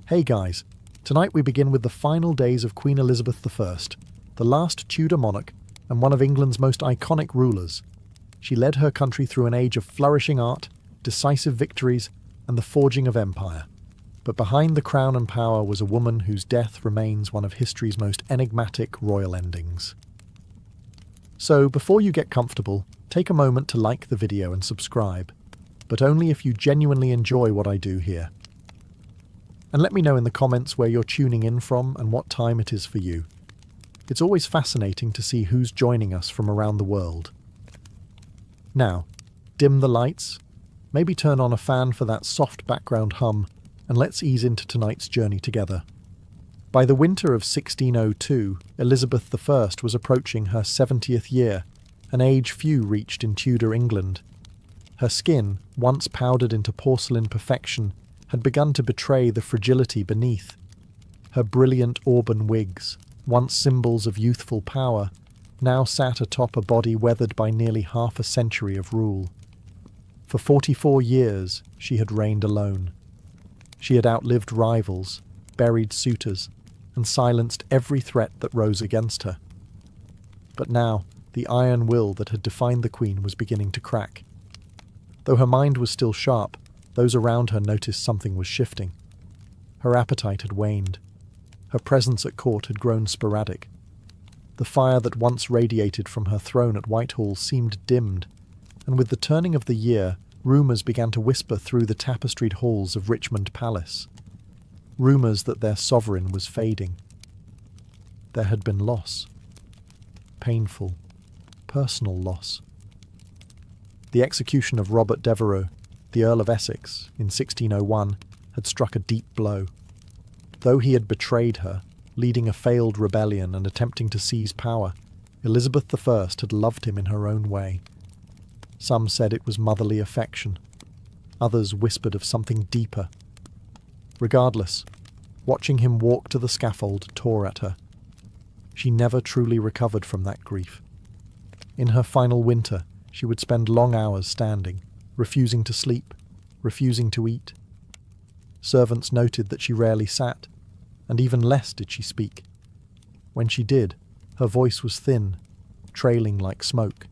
Hey guys, tonight we begin with the final days of Queen Elizabeth I, the last Tudor monarch and one of England's most iconic rulers. She led her country through an age of flourishing art, decisive victories, and the forging of empire. But behind the crown and power was a woman whose death remains one of history's most enigmatic royal endings. So, before you get comfortable, take a moment to like the video and subscribe, but only if you genuinely enjoy what I do here. And let me know in the comments where you're tuning in from and what time it is for you. It's always fascinating to see who's joining us from around the world. Now, dim the lights, maybe turn on a fan for that soft background hum, and let's ease into tonight's journey together. By the winter of 1602, Elizabeth I was approaching her 70th year, an age few reached in Tudor England. Her skin, once powdered into porcelain perfection, had begun to betray the fragility beneath. Her brilliant auburn wigs, once symbols of youthful power, now sat atop a body weathered by nearly half a century of rule. For 44 years, she had reigned alone. She had outlived rivals, buried suitors, and silenced every threat that rose against her. But now, the iron will that had defined the Queen was beginning to crack. Though her mind was still sharp, those around her noticed something was shifting. Her appetite had waned. Her presence at court had grown sporadic. The fire that once radiated from her throne at Whitehall seemed dimmed, and with the turning of the year, rumours began to whisper through the tapestried halls of Richmond Palace. Rumours that their sovereign was fading. There had been loss. Painful, personal loss. The execution of Robert Devereux, the Earl of Essex, in 1601, had struck a deep blow. Though he had betrayed her, leading a failed rebellion and attempting to seize power, Elizabeth I had loved him in her own way. Some said it was motherly affection. Others whispered of something deeper. Regardless, watching him walk to the scaffold tore at her. She never truly recovered from that grief. In her final winter, she would spend long hours standing, refusing to sleep, refusing to eat. Servants noted that she rarely sat, and even less did she speak. When she did, her voice was thin, trailing like smoke.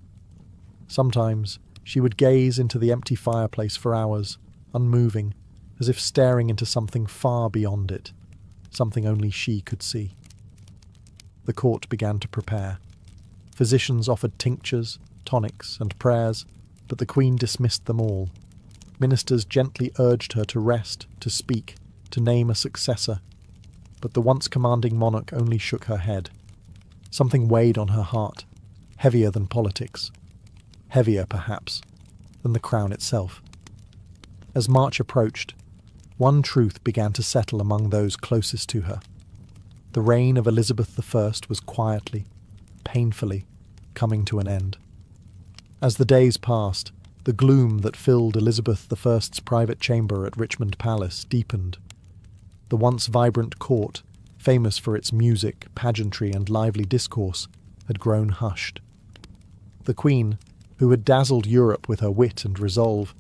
Sometimes she would gaze into the empty fireplace for hours, unmoving, as if staring into something far beyond it, something only she could see. The court began to prepare. Physicians offered tinctures, tonics, and prayers, but the Queen dismissed them all. Ministers gently urged her to rest, to speak, to name a successor, but the once commanding monarch only shook her head. Something weighed on her heart, heavier than politics, heavier, perhaps, than the crown itself. As March approached, one truth began to settle among those closest to her. The reign of Elizabeth I was quietly, painfully, coming to an end. As the days passed, the gloom that filled Elizabeth I's private chamber at Richmond Palace deepened. The once vibrant court, famous for its music, pageantry, and lively discourse, had grown hushed. The Queen, who had dazzled Europe with her wit and resolve,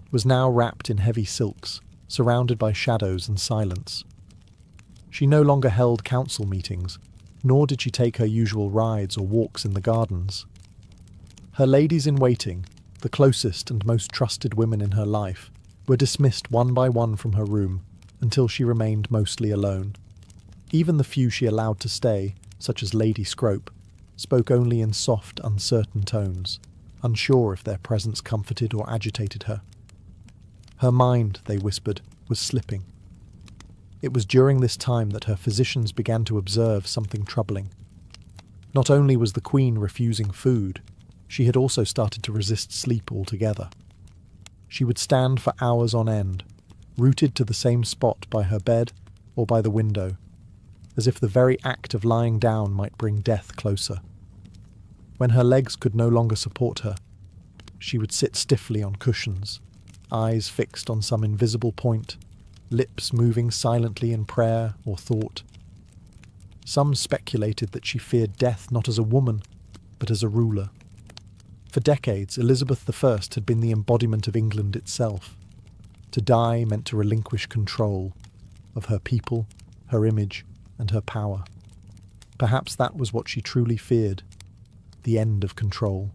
was now wrapped in heavy silks, surrounded by shadows and silence. She no longer held council meetings, nor did she take her usual rides or walks in the gardens. Her ladies-in-waiting, the closest and most trusted women in her life, were dismissed one by one from her room until she remained mostly alone. Even the few she allowed to stay, such as Lady Scrope, spoke only in soft, uncertain tones, unsure if their presence comforted or agitated her. Her mind, they whispered, was slipping. It was during this time that her physicians began to observe something troubling. Not only was the Queen refusing food, she had also started to resist sleep altogether. She would stand for hours on end, rooted to the same spot by her bed or by the window, as if the very act of lying down might bring death closer. When her legs could no longer support her, she would sit stiffly on cushions, eyes fixed on some invisible point, lips moving silently in prayer or thought. Some speculated that she feared death not as a woman, but as a ruler. For decades, Elizabeth I had been the embodiment of England itself. To die meant to relinquish control. of her people, her image, and her power. Perhaps that was what she truly feared, the end of control.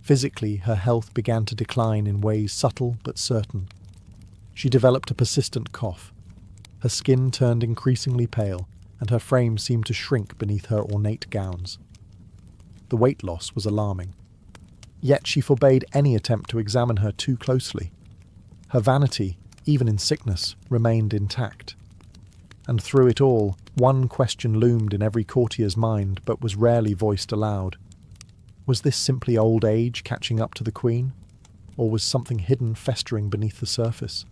Physically, her health began to decline in ways subtle but certain. She developed a persistent cough. Her skin turned increasingly pale, and her frame seemed to shrink beneath her ornate gowns. The weight loss was alarming. Yet she forbade any attempt to examine her too closely. Her vanity, even in sickness, remained intact. And through it all, one question loomed in every courtier's mind but was rarely voiced aloud. Was this simply old age catching up to the Queen? Or was something hidden festering beneath the surface?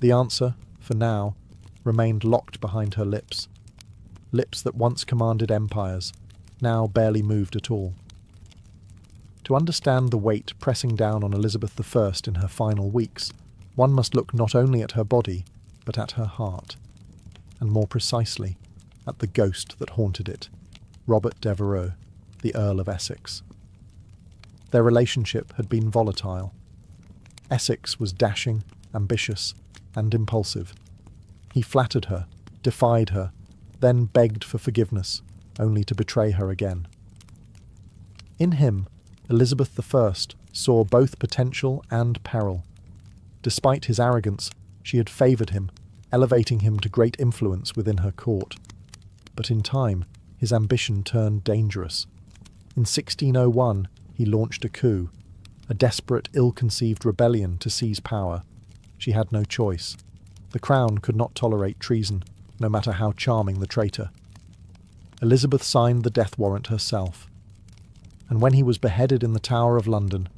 The answer, for now, remained locked behind her lips. Lips that once commanded empires, now barely moved at all. To understand the weight pressing down on Elizabeth I in her final weeks, one must look not only at her body, but at her heart, and more precisely, at the ghost that haunted it, Robert Devereux, the Earl of Essex. Their relationship had been volatile. Essex was dashing, ambitious, and impulsive. He flattered her, defied her, then begged for forgiveness, only to betray her again. In him, Elizabeth I saw both potential and peril. Despite his arrogance, she had favoured him, elevating him to great influence within her court. But in time, his ambition turned dangerous. In 1601, he launched a coup, a desperate, ill-conceived rebellion to seize power. She had no choice. The crown could not tolerate treason, no matter how charming the traitor. Elizabeth signed the death warrant herself. And when he was beheaded in the Tower of London,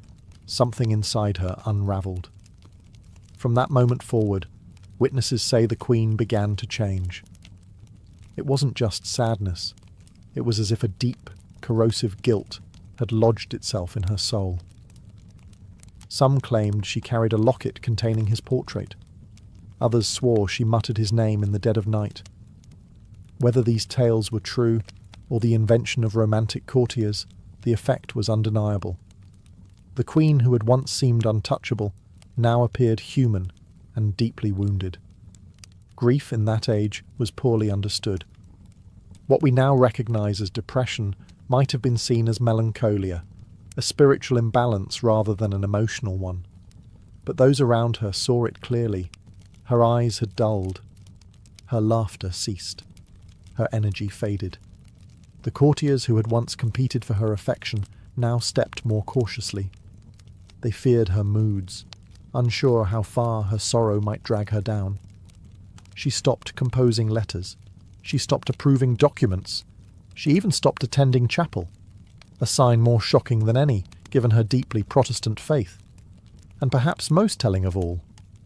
something inside her unravelled. From that moment forward, witnesses say the Queen began to change. It wasn't just sadness. It was as if a deep, corrosive guilt had lodged itself in her soul. Some claimed she carried a locket containing his portrait. Others swore she muttered his name in the dead of night. Whether these tales were true, or the invention of romantic courtiers, the effect was undeniable. The Queen who had once seemed untouchable now appeared human and deeply wounded. Grief in that age was poorly understood. What we now recognise as depression might have been seen as melancholia, a spiritual imbalance rather than an emotional one. But those around her saw it clearly. Her eyes had dulled. Her laughter ceased. Her energy faded. The courtiers who had once competed for her affection now stepped more cautiously. They feared her moods, unsure how far her sorrow might drag her down. She stopped composing letters. She stopped approving documents. She even stopped attending chapel, a sign more shocking than any, given her deeply Protestant faith. And perhaps most telling of all,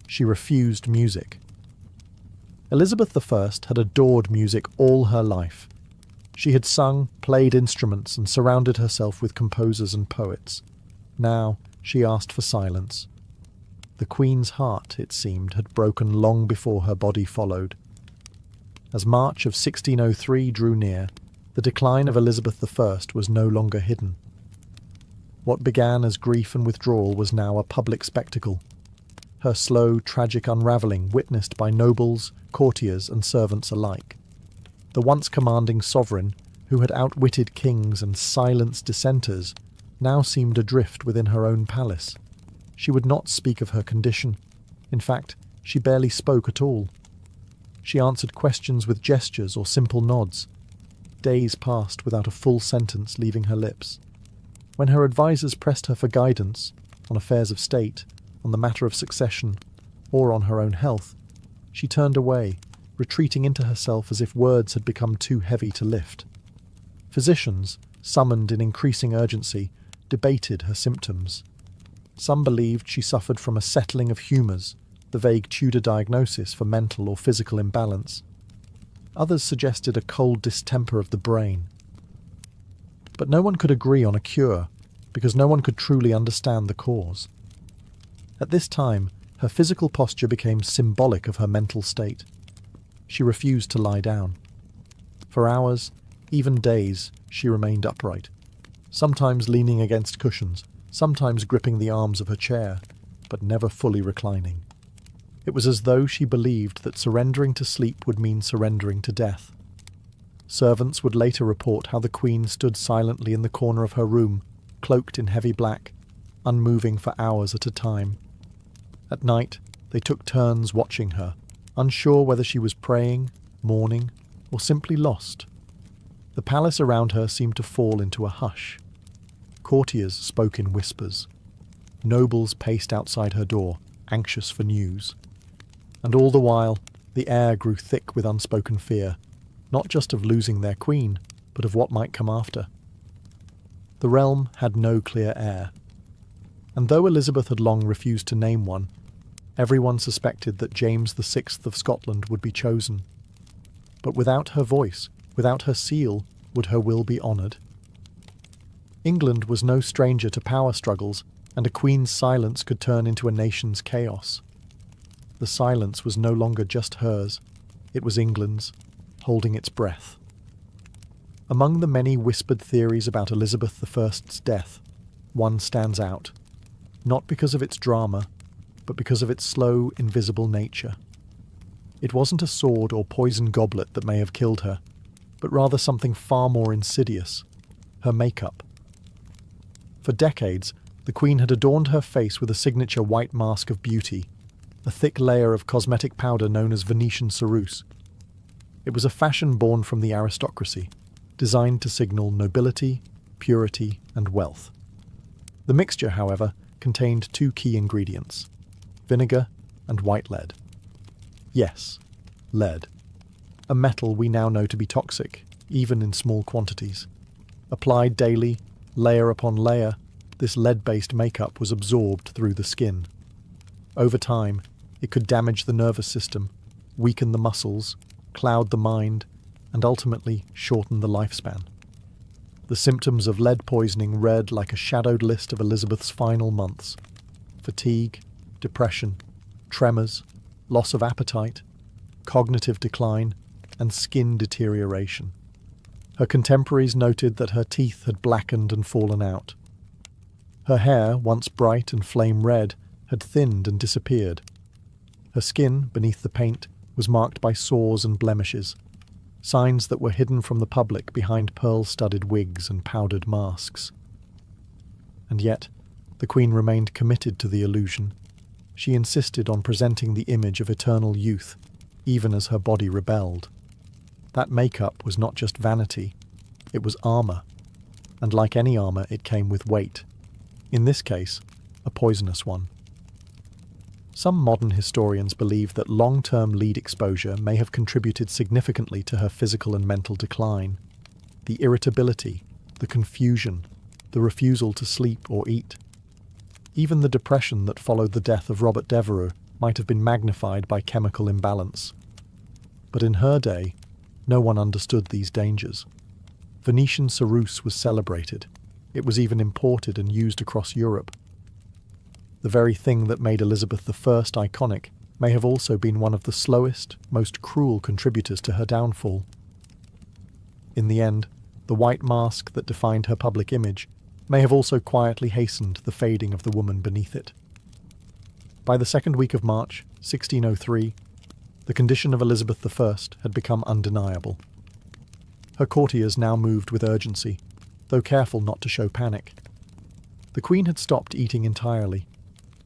she refused music. Elizabeth I had adored music all her life. She had sung, played instruments, and surrounded herself with composers and poets. Now she asked for silence. The Queen's heart, it seemed, had broken long before her body followed. As March of 1603 drew near, the decline of Elizabeth I was no longer hidden. What began as grief and withdrawal was now a public spectacle. Her slow, tragic unravelling witnessed by nobles, courtiers and servants alike. The once commanding sovereign, who had outwitted kings and silenced dissenters, now seemed adrift within her own palace. She would not speak of her condition. In fact, she barely spoke at all. She answered questions with gestures or simple nods. Days passed without a full sentence leaving her lips. When her advisers pressed her for guidance, on affairs of state, on the matter of succession, or on her own health, she turned away, retreating into herself as if words had become too heavy to lift. Physicians, summoned in increasing urgency, debated her symptoms. Some believed she suffered from a settling of humours, the vague Tudor diagnosis for mental or physical imbalance. Others suggested a cold distemper of the brain. But no one could agree on a cure, because no one could truly understand the cause. At this time, her physical posture became symbolic of her mental state. She refused to lie down. For hours, even days, she remained upright, sometimes leaning against cushions, sometimes gripping the arms of her chair, but never fully reclining. It was as though she believed that surrendering to sleep would mean surrendering to death. Servants would later report how the Queen stood silently in the corner of her room, cloaked in heavy black, unmoving for hours at a time. At night, they took turns watching her, unsure whether she was praying, mourning, or simply lost. The palace around her seemed to fall into a hush. Courtiers spoke in whispers. Nobles paced outside her door, anxious for news. And all the while, the air grew thick with unspoken fear, not just of losing their queen, but of what might come after. The realm had no clear heir. And though Elizabeth had long refused to name one, everyone suspected that James VI of Scotland would be chosen. But without her voice, without her seal, would her will be honoured? England was no stranger to power struggles, and a queen's silence could turn into a nation's chaos. The silence was no longer just hers, it was England's, holding its breath. Among the many whispered theories about Elizabeth I's death, one stands out, not because of its drama, but because of its slow, invisible nature. It wasn't a sword or poison goblet that may have killed her, but rather something far more insidious, her makeup. For decades, the Queen had adorned her face with a signature white mask of beauty, a thick layer of cosmetic powder known as Venetian ceruse. It was a fashion born from the aristocracy, designed to signal nobility, purity, and wealth. The mixture, however, contained two key ingredients: vinegar and white lead. Yes, lead. A metal we now know to be toxic, even in small quantities. Applied daily, layer upon layer, this lead-based makeup was absorbed through the skin. Over time, it could damage the nervous system, weaken the muscles, cloud the mind, and ultimately shorten the lifespan. The symptoms of lead poisoning read like a shadowed list of Elizabeth's final months: fatigue, depression, tremors, loss of appetite, cognitive decline, and skin deterioration. Her contemporaries noted that her teeth had blackened and fallen out. Her hair, once bright and flame red, had thinned and disappeared. Her skin, beneath the paint, was marked by sores and blemishes, signs that were hidden from the public behind pearl-studded wigs and powdered masks. And yet, the Queen remained committed to the illusion. She insisted on presenting the image of eternal youth, even as her body rebelled. That makeup was not just vanity, it was armour, and like any armour, it came with weight. In this case, a poisonous one. Some modern historians believe that long-term lead exposure may have contributed significantly to her physical and mental decline. The irritability, the confusion, the refusal to sleep or eat. Even the depression that followed the death of Robert Devereux might have been magnified by chemical imbalance. But in her day, no one understood these dangers. Venetian ceruse was celebrated. It was even imported and used across Europe. The very thing that made Elizabeth I iconic may have also been one of the slowest, most cruel contributors to her downfall. In the end, the white mask that defined her public image may have also quietly hastened the fading of the woman beneath it. By the second week of March, 1603, the condition of Elizabeth I had become undeniable. Her courtiers now moved with urgency, though careful not to show panic. The Queen had stopped eating entirely.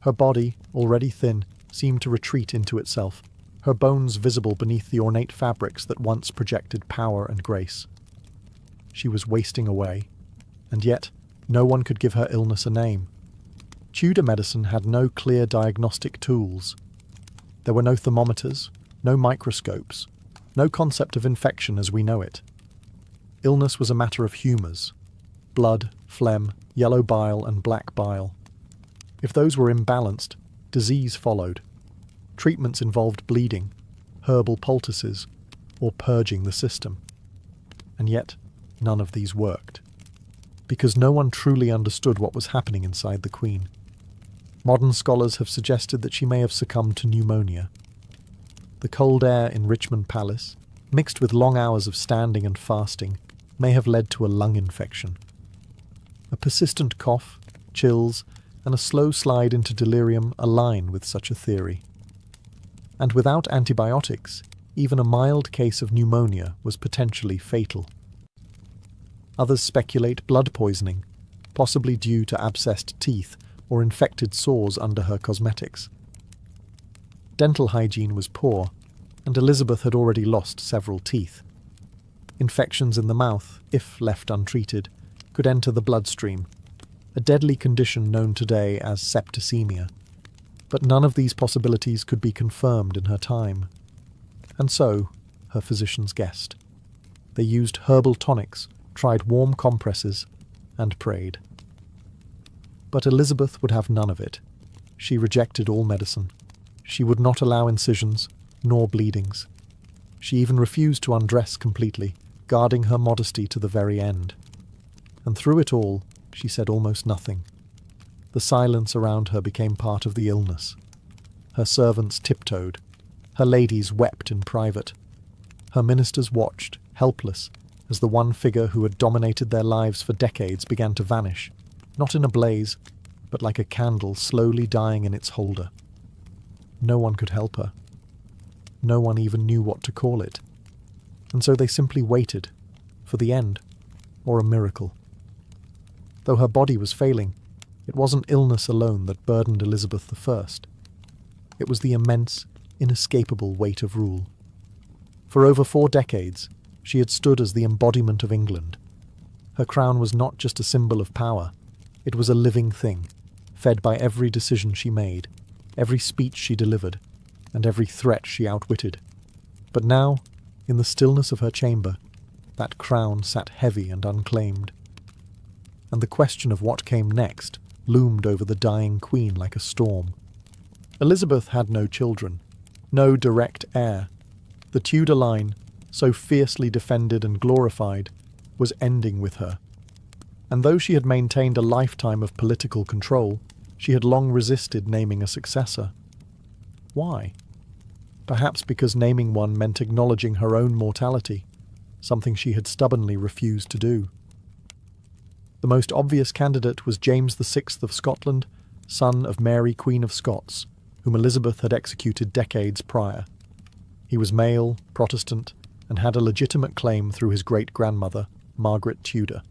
Her body, already thin, seemed to retreat into itself, her bones visible beneath the ornate fabrics that once projected power and grace. She was wasting away, and yet no one could give her illness a name. Tudor medicine had no clear diagnostic tools. There were no thermometers, no microscopes, no concept of infection as we know it. Illness was a matter of humours: blood, phlegm, yellow bile, and black bile. If those were imbalanced, disease followed. Treatments involved bleeding, herbal poultices, or purging the system. And yet, none of these worked. Because no one truly understood what was happening inside the Queen. Modern scholars have suggested that she may have succumbed to pneumonia. The cold air in Richmond Palace, mixed with long hours of standing and fasting, may have led to a lung infection. A persistent cough, chills, and a slow slide into delirium align with such a theory. And without antibiotics, even a mild case of pneumonia was potentially fatal. Others speculate blood poisoning, possibly due to abscessed teeth or infected sores under her cosmetics. Dental hygiene was poor, and Elizabeth had already lost several teeth. Infections in the mouth, if left untreated, could enter the bloodstream, a deadly condition known today as septicemia. But none of these possibilities could be confirmed in her time. And so, her physicians guessed. They used herbal tonics, tried warm compresses, and prayed. But Elizabeth would have none of it. She rejected all medicine. She would not allow incisions, nor bleedings. She even refused to undress completely, guarding her modesty to the very end. And through it all, she said almost nothing. The silence around her became part of the illness. Her servants tiptoed. Her ladies wept in private. Her ministers watched, helpless, as the one figure who had dominated their lives for decades began to vanish, not in a blaze, but like a candle slowly dying in its holder. No one could help her. No one even knew what to call it. And so they simply waited for the end, or a miracle. Though her body was failing, it wasn't illness alone that burdened Elizabeth I. It was the immense, inescapable weight of rule. For over 4 decades, she had stood as the embodiment of England. Her crown was not just a symbol of power, it was a living thing, fed by every decision she made, every speech she delivered, and every threat she outwitted. But now, in the stillness of her chamber, that crown sat heavy and unclaimed. And the question of what came next loomed over the dying queen like a storm. Elizabeth had no children, no direct heir. The Tudor line, so fiercely defended and glorified, was ending with her. And though she had maintained a lifetime of political control, she had long resisted naming a successor. Why? Perhaps because naming one meant acknowledging her own mortality, something she had stubbornly refused to do. The most obvious candidate was James VI of Scotland, son of Mary, Queen of Scots, whom Elizabeth had executed decades prior. He was male, Protestant, and had a legitimate claim through his great-grandmother, Margaret Tudor.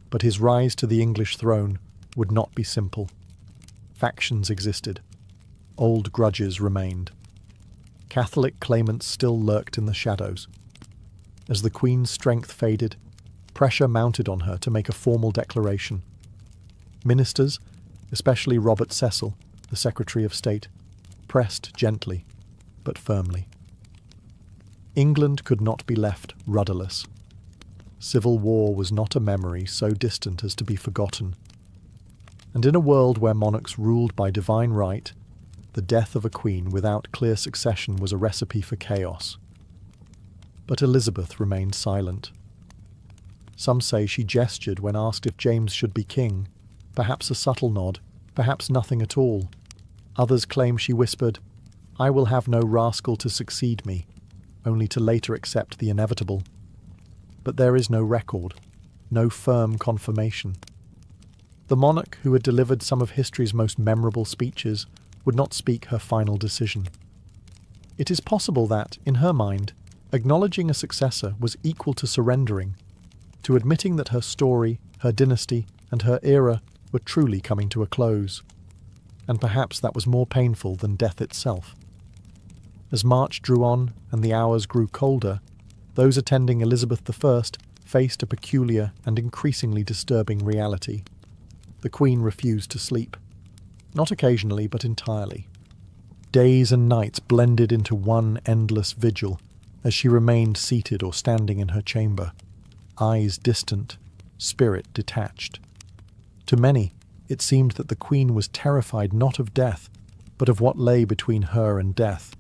But his rise to the English throne would not be simple. Factions existed. Old grudges remained. Catholic claimants still lurked in the shadows. As the Queen's strength faded, pressure mounted on her to make a formal declaration. Ministers, especially Robert Cecil, the Secretary of State, pressed gently, but firmly. England could not be left rudderless. Civil war was not a memory so distant as to be forgotten. And in a world where monarchs ruled by divine right, the death of a queen without clear succession was a recipe for chaos. But Elizabeth remained silent. Some say she gestured when asked if James should be king, perhaps a subtle nod, perhaps nothing at all. Others claim she whispered, "I will have no rascal to succeed me," only to later accept the inevitable. But there is no record, no firm confirmation. The monarch who had delivered some of history's most memorable speeches would not speak her final decision. It is possible that, in her mind, acknowledging a successor was equal to surrendering, to admitting that her story, her dynasty, and her era were truly coming to a close. And perhaps that was more painful than death itself. As March drew on and the hours grew colder, those attending Elizabeth I faced a peculiar and increasingly disturbing reality. The Queen refused to sleep. Not occasionally, but entirely. Days and nights blended into one endless vigil as she remained seated or standing in her chamber, eyes distant, spirit detached. To many, it seemed that the Queen was terrified not of death, but of what lay between her and death: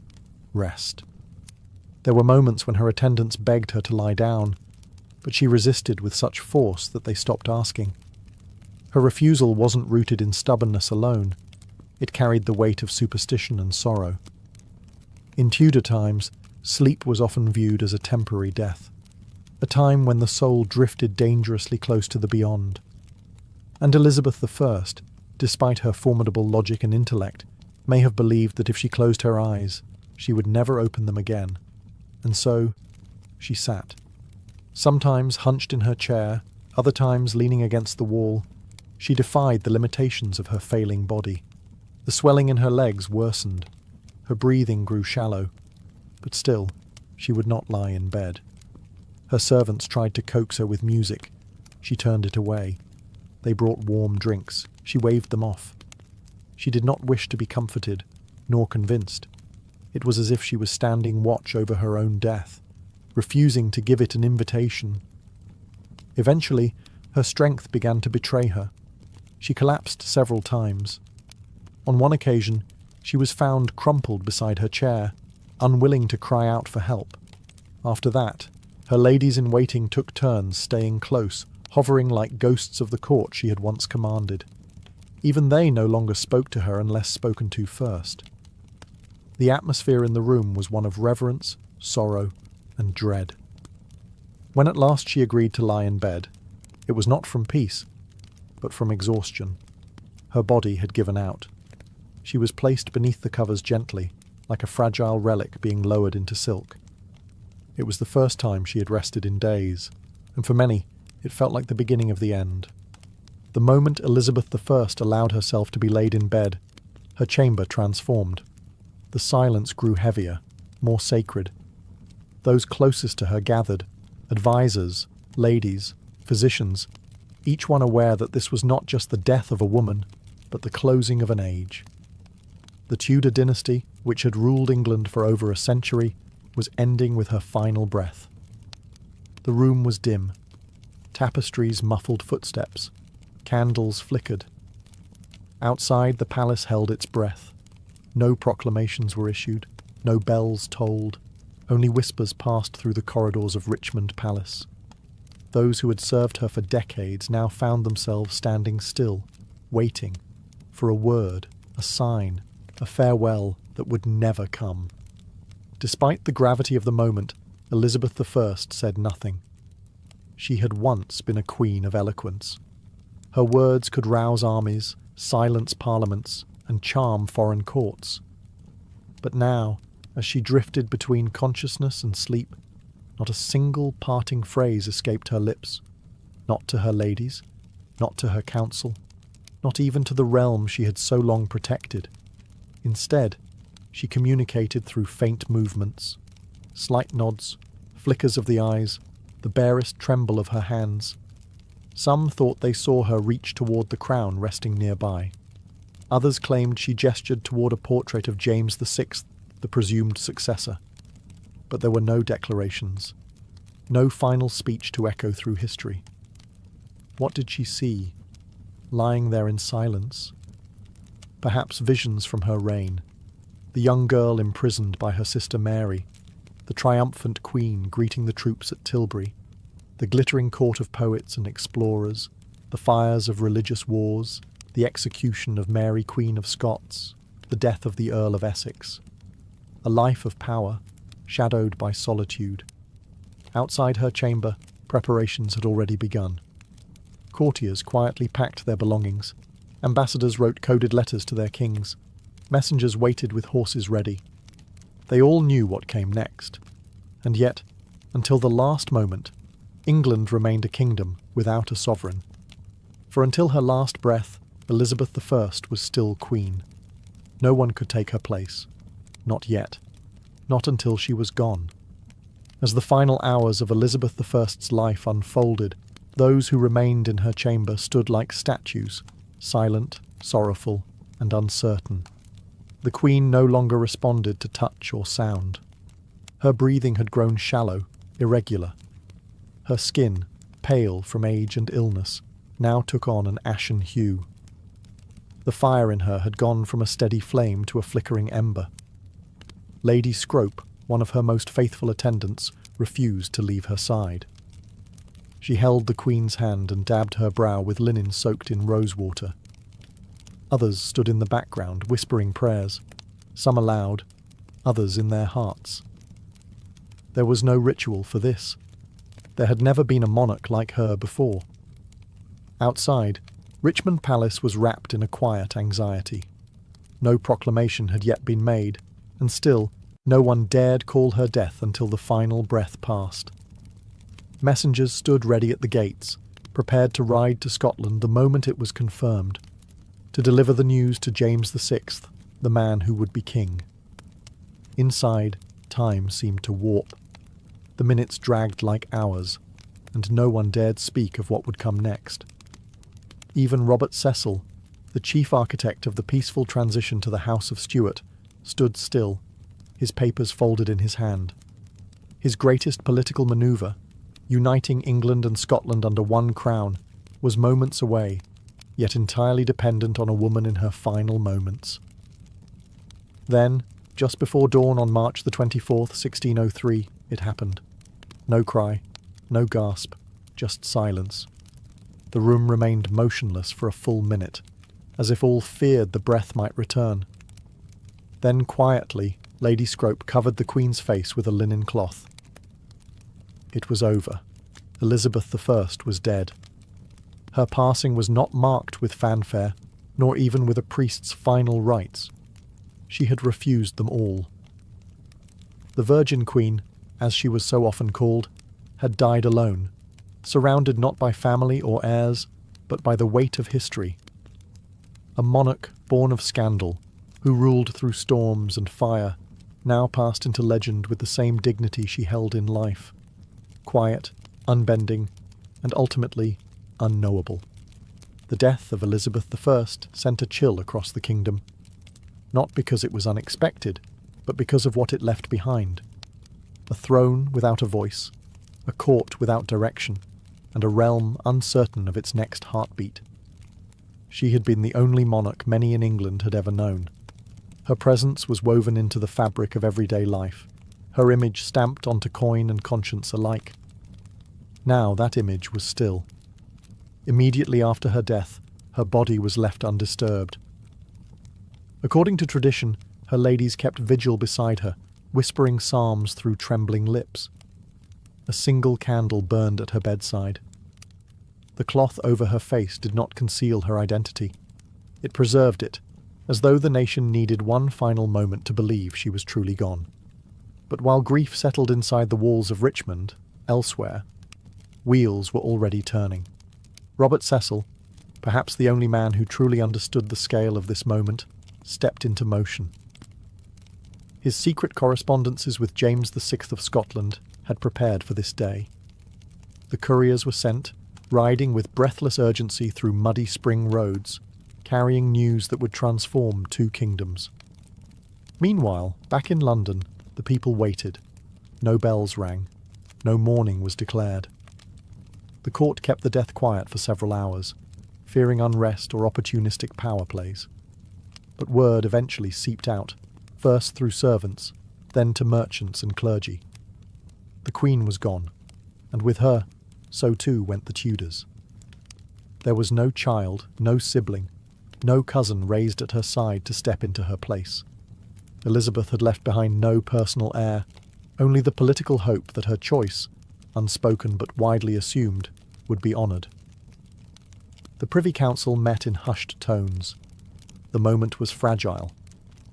rest. There were moments when her attendants begged her to lie down, but she resisted with such force that they stopped asking. Her refusal wasn't rooted in stubbornness alone. It carried the weight of superstition and sorrow. In Tudor times, sleep was often viewed as a temporary death, a time when the soul drifted dangerously close to the beyond. And Elizabeth I, despite her formidable logic and intellect, may have believed that if she closed her eyes, She would never open them again. And so, she sat. Sometimes hunched in her chair, other times leaning against the wall. She defied the limitations of her failing body. The swelling in her legs worsened. Her breathing grew shallow. But still, she would not lie in bed. Her servants tried to coax her with music. She turned it away. They brought warm drinks. She waved them off. She did not wish to be comforted, nor convinced. It was as if she was standing watch over her own death, refusing to give it an invitation. Eventually, her strength began to betray her. She collapsed several times. On one occasion, she was found crumpled beside her chair, unwilling to cry out for help. After that, her ladies-in-waiting took turns staying close, hovering like ghosts of the court she had once commanded. Even they no longer spoke to her unless spoken to first. The atmosphere in the room was one of reverence, sorrow, and dread. When at last she agreed to lie in bed, it was not from peace, but from exhaustion. Her body had given out. She was placed beneath the covers gently, like a fragile relic being lowered into silk. It was the first time she had rested in days, and for many, it felt like the beginning of the end. The moment Elizabeth I allowed herself to be laid in bed, her chamber transformed. The silence grew heavier, more sacred. Those closest to her gathered, advisors, ladies, physicians, each one aware that this was not just the death of a woman, but the closing of an age. The Tudor dynasty, which had ruled England for over a century, was ending with her final breath. The room was dim. Tapestries muffled footsteps. Candles flickered. Outside, the palace held its breath. No proclamations were issued, no bells tolled, only whispers passed through the corridors of Richmond Palace. Those who had served her for decades now found themselves standing still, waiting for a word, a sign, a farewell that would never come. Despite the gravity of the moment, Elizabeth I said nothing. She had once been a queen of eloquence. Her words could rouse armies, silence parliaments, and charm foreign courts. But now, as she drifted between consciousness and sleep, not a single parting phrase escaped her lips. Not to her ladies, not to her council, not even to the realm she had so long protected. Instead, she communicated through faint movements, slight nods, flickers of the eyes, the barest tremble of her hands. Some thought they saw her reach toward the crown resting nearby. Others claimed she gestured toward a portrait of James VI, the presumed successor. But there were no declarations, no final speech to echo through history. What did she see, lying there in silence? Perhaps visions from her reign, the young girl imprisoned by her sister Mary, the triumphant queen greeting the troops at Tilbury, the glittering court of poets and explorers, the fires of religious wars, the execution of Mary Queen of Scots, the death of the Earl of Essex. A life of power, shadowed by solitude. Outside her chamber, preparations had already begun. Courtiers quietly packed their belongings. Ambassadors wrote coded letters to their kings. Messengers waited with horses ready. They all knew what came next. And yet, until the last moment, England remained a kingdom without a sovereign. For until her last breath, Elizabeth I was still queen. No one could take her place. Not yet. Not until she was gone. As the final hours of Elizabeth I's life unfolded, those who remained in her chamber stood like statues, silent, sorrowful, and uncertain. The Queen no longer responded to touch or sound. Her breathing had grown shallow, irregular. Her skin, pale from age and illness, now took on an ashen hue. The fire in her had gone from a steady flame to a flickering ember. Lady Scrope, one of her most faithful attendants, refused to leave her side. She held the Queen's hand and dabbed her brow with linen soaked in rose water. Others stood in the background, whispering prayers, some aloud, others in their hearts. There was no ritual for this. There had never been a monarch like her before. Outside, Richmond Palace was wrapped in a quiet anxiety. No proclamation had yet been made, and still, No one dared call her death until the final breath passed. Messengers stood ready at the gates, prepared to ride to Scotland the moment it was confirmed, to deliver the news to James VI, the man who would be king. Inside, time seemed to warp. The minutes dragged like hours, and no one dared speak of what would come next. Even Robert Cecil, the chief architect of the peaceful transition to the House of Stuart, stood still, his papers folded in his hand. His greatest political manoeuvre, uniting England and Scotland under one crown, was moments away, yet entirely dependent on a woman in her final moments. Then, just before dawn on March the 24th, 1603, it happened. No cry, no gasp, just silence. The room remained motionless for a full minute, as if all feared the breath might return. Then quietly, Lady Scrope covered the Queen's face with a linen cloth. It was over. Elizabeth I was dead. Her passing was not marked with fanfare, nor even with a priest's final rites. She had refused them all. The Virgin Queen, as she was so often called, had died alone, surrounded not by family or heirs, but by the weight of history. A monarch born of scandal, who ruled through storms and fire, now passed into legend with the same dignity she held in life. Quiet, unbending, and ultimately unknowable. The death of Elizabeth I sent a chill across the kingdom, not because it was unexpected, but because of what it left behind. A throne without a voice, a court without direction, and a realm uncertain of its next heartbeat. She had been the only monarch many in England had ever known. Her presence was woven into the fabric of everyday life, her image stamped onto coin and conscience alike. Now that image was still. Immediately after her death, her body was left undisturbed. According to tradition, her ladies kept vigil beside her, whispering psalms through trembling lips. A single candle burned at her bedside. The cloth over her face did not conceal her identity. It preserved it, as though the nation needed one final moment to believe she was truly gone. But while grief settled inside the walls of Richmond, elsewhere, wheels were already turning. Robert Cecil, perhaps the only man who truly understood the scale of this moment, stepped into motion. His secret correspondences with James VI of Scotland had prepared for this day. The couriers were sent, riding with breathless urgency through muddy spring roads, carrying news that would transform two kingdoms. Meanwhile, back in London, the people waited. No bells rang. No mourning was declared. The court kept the death quiet for several hours, fearing unrest or opportunistic power plays. But word eventually seeped out, first through servants, then to merchants and clergy. The Queen was gone, and with her, so too went the Tudors. There was no child, no sibling, no cousin raised at her side to step into her place. Elizabeth had left behind no personal heir, only the political hope that her choice, unspoken but widely assumed, would be honoured. The Privy Council met in hushed tones. The moment was fragile.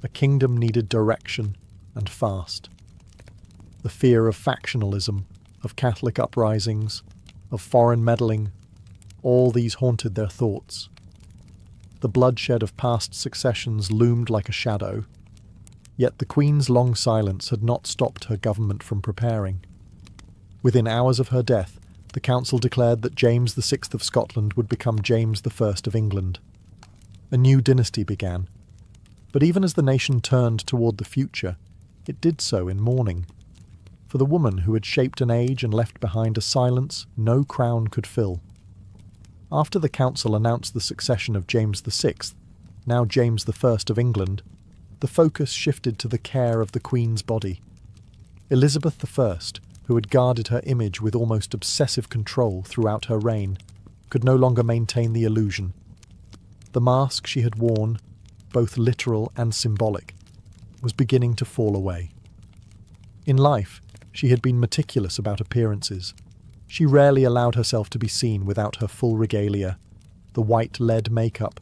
A kingdom needed direction, and fast. The fear of factionalism, of Catholic uprisings, of foreign meddling, all these haunted their thoughts. The bloodshed of past successions loomed like a shadow, yet the Queen's long silence had not stopped her government from preparing. Within hours of her death, the Council declared that James VI of Scotland would become James I of England. A new dynasty began, but even as the nation turned toward the future, it did so in mourning. For the woman who had shaped an age and left behind a silence no crown could fill. After the Council announced the succession of James VI, now James I of England, the focus shifted to the care of the Queen's body. Elizabeth I, who had guarded her image with almost obsessive control throughout her reign, could no longer maintain the illusion. The mask she had worn, both literal and symbolic, was beginning to fall away. In life, she had been meticulous about appearances. She rarely allowed herself to be seen without her full regalia, the white lead makeup,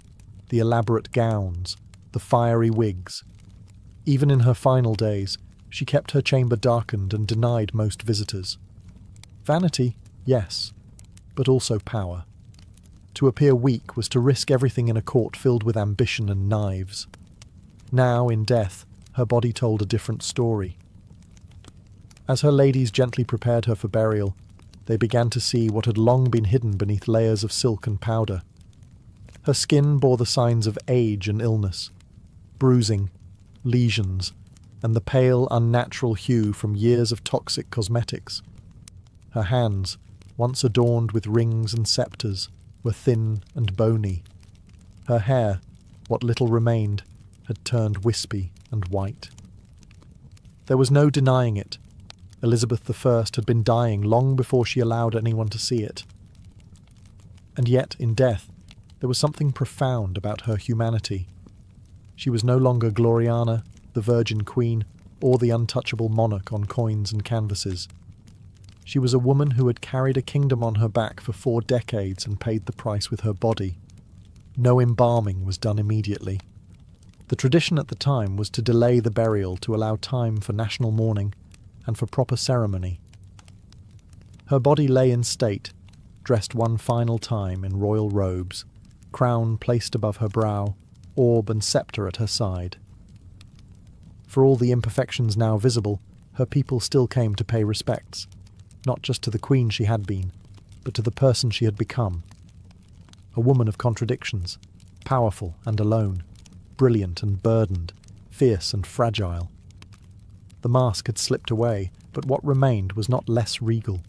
the elaborate gowns, the fiery wigs. Even in her final days, She kept her chamber darkened and denied most visitors. Vanity, yes, but also power. To appear weak was to risk everything in a court filled with ambition and knives. Now, in death, her body told a different story. As her ladies gently prepared her for burial, they began to see what had long been hidden beneath layers of silk and powder. Her skin bore the signs of age and illness, bruising, lesions, and the pale, unnatural hue from years of toxic cosmetics. Her hands, once adorned with rings and sceptres, were thin and bony. Her hair, what little remained, had turned wispy and white. There was no denying it. Elizabeth I had been dying long before she allowed anyone to see it. And yet, in death, there was something profound about her humanity. She was no longer Gloriana, the Virgin Queen, or the untouchable monarch on coins and canvases. She was a woman who had carried a kingdom on her back for 4 decades and paid the price with her body. No embalming was done immediately. The tradition at the time was to delay the burial to allow time for national mourning and for proper ceremony. Her body lay in state, dressed one final time in royal robes, crown placed above her brow, orb and sceptre at her side. For all the imperfections now visible, her people still came to pay respects, not just to the queen she had been, but to the person she had become. A woman of contradictions, powerful and alone, brilliant and burdened, fierce and fragile. The mask had slipped away, but what remained was not less regal,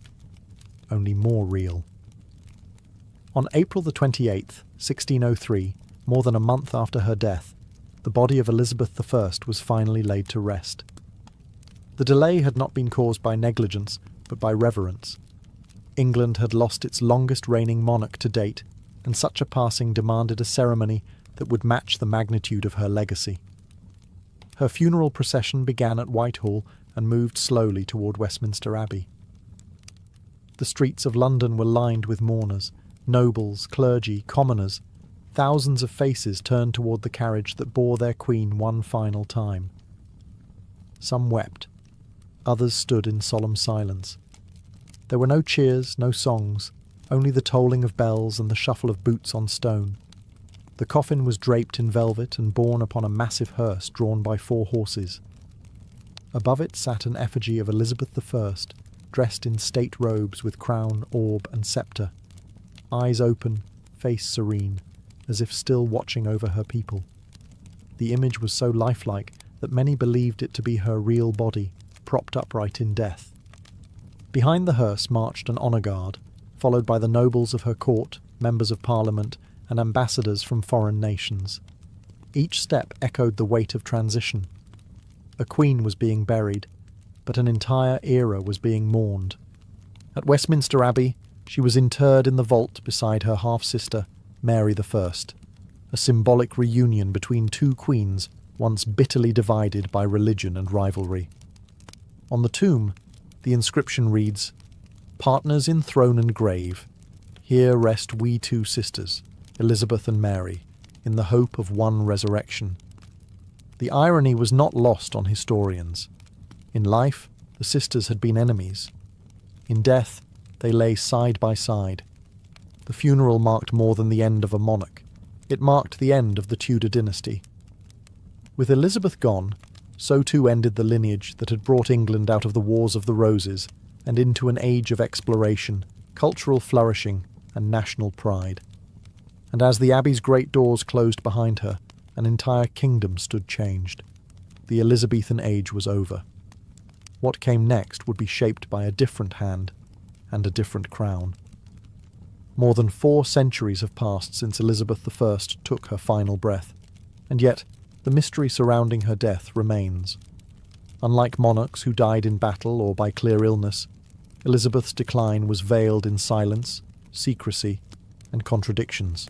only more real. On April the 28th, 1603, more than a month after her death, the body of Elizabeth I was finally laid to rest. The delay had not been caused by negligence, but by reverence. England had lost its longest reigning monarch to date, and such a passing demanded a ceremony that would match the magnitude of her legacy. Her funeral procession began at Whitehall and moved slowly toward Westminster Abbey. The streets of London were lined with mourners, nobles, clergy, commoners. Thousands of faces turned toward the carriage that bore their queen one final time. Some wept. Others stood in solemn silence. There were no cheers, no songs, only the tolling of bells and the shuffle of boots on stone. The coffin was draped in velvet and borne upon a massive hearse drawn by 4 horses. Above it sat an effigy of Elizabeth I, dressed in state robes with crown, orb and sceptre, eyes open, face serene, as if still watching over her people. The image was so lifelike that many believed it to be her real body, propped upright in death. Behind the hearse marched an honour guard, followed by the nobles of her court, members of Parliament, and ambassadors from foreign nations. Each step echoed the weight of transition. A queen was being buried, but an entire era was being mourned. At Westminster Abbey, she was interred in the vault beside her half-sister, Mary I, a symbolic reunion between 2 queens once bitterly divided by religion and rivalry. On the tomb, the inscription reads, "Partners in throne and grave, here rest we 2 sisters, Elizabeth and Mary, in the hope of one resurrection." The irony was not lost on historians. In life, the sisters had been enemies. In death, they lay side by side. The funeral marked more than the end of a monarch. It marked the end of the Tudor dynasty. With Elizabeth gone, so too ended the lineage that had brought England out of the Wars of the Roses and into an age of exploration, cultural flourishing, and national pride. And as the Abbey's great doors closed behind her, an entire kingdom stood changed. The Elizabethan age was over. What came next would be shaped by a different hand and a different crown. More than 4 centuries have passed since Elizabeth I took her final breath, and yet the mystery surrounding her death remains. Unlike monarchs who died in battle or by clear illness, Elizabeth's decline was veiled in silence, secrecy, and contradictions.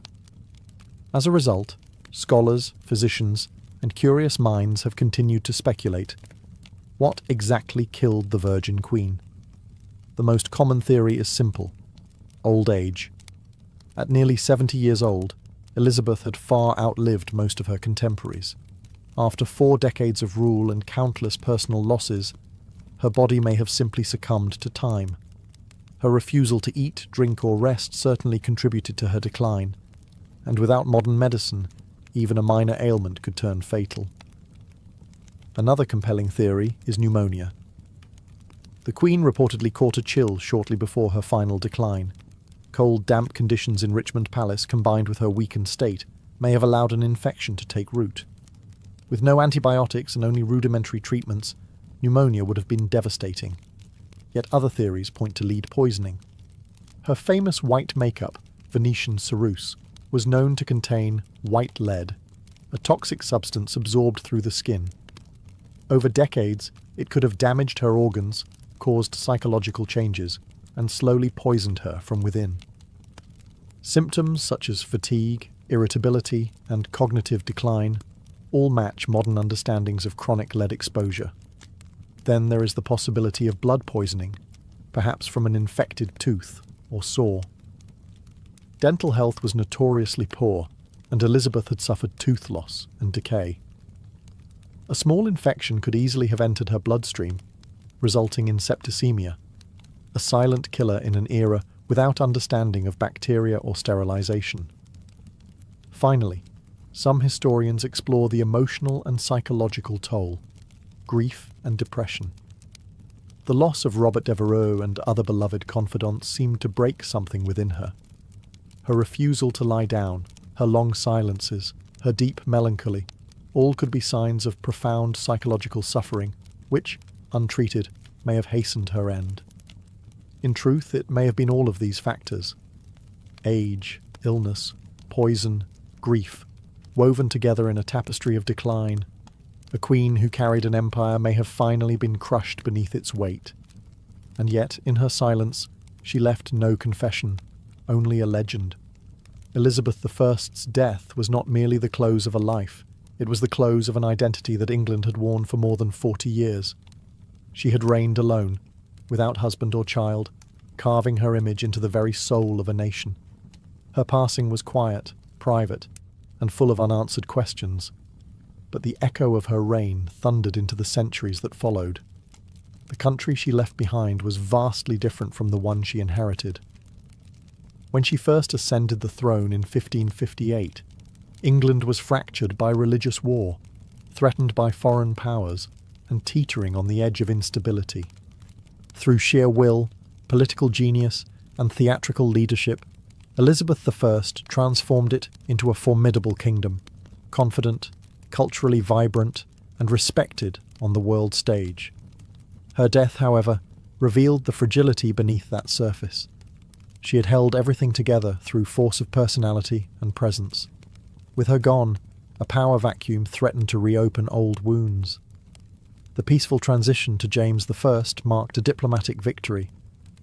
As a result, scholars, physicians, and curious minds have continued to speculate. What exactly killed the Virgin Queen? The most common theory is simple: old age. At nearly 70 years old, Elizabeth had far outlived most of her contemporaries. After 4 decades of rule and countless personal losses, her body may have simply succumbed to time. Her refusal to eat, drink, or rest certainly contributed to her decline, and without modern medicine, even a minor ailment could turn fatal. Another compelling theory is pneumonia. The Queen reportedly caught a chill shortly before her final decline. Cold, damp conditions in Richmond Palace, combined with her weakened state, may have allowed an infection to take root. With no antibiotics and only rudimentary treatments, pneumonia would have been devastating. Yet other theories point to lead poisoning. Her famous white makeup, Venetian ceruse, was known to contain white lead, a toxic substance absorbed through the skin. Over decades, it could have damaged her organs, caused psychological changes, and slowly poisoned her from within. Symptoms such as fatigue, irritability, and cognitive decline all match modern understandings of chronic lead exposure. Then there is the possibility of blood poisoning, perhaps from an infected tooth or sore. Dental health was notoriously poor, and Elizabeth had suffered tooth loss and decay. A small infection could easily have entered her bloodstream, resulting in septicemia, a silent killer in an era without understanding of bacteria or sterilization. Finally, some historians explore the emotional and psychological toll, grief and depression. The loss of Robert Devereux and other beloved confidants seemed to break something within her. Her refusal to lie down, her long silences, her deep melancholy, all could be signs of profound psychological suffering, which, untreated, may have hastened her end. In truth, it may have been all of these factors: age, illness, poison, grief, woven together in a tapestry of decline. A queen who carried an empire may have finally been crushed beneath its weight. And yet, in her silence, she left no confession, only a legend. Elizabeth I's death was not merely the close of a life, it was the close of an identity that England had worn for more than 40 years. She had reigned alone, without husband or child, carving her image into the very soul of a nation. Her passing was quiet, private, and full of unanswered questions, but the echo of her reign thundered into the centuries that followed. The country she left behind was vastly different from the one she inherited. When she first ascended the throne in 1558, England was fractured by religious war, threatened by foreign powers, and teetering on the edge of instability. Through sheer will, political genius, and theatrical leadership, Elizabeth I transformed it into a formidable kingdom, confident, culturally vibrant, and respected on the world stage. Her death, however, revealed the fragility beneath that surface. She had held everything together through force of personality and presence. With her gone, a power vacuum threatened to reopen old wounds. The peaceful transition to James I marked a diplomatic victory,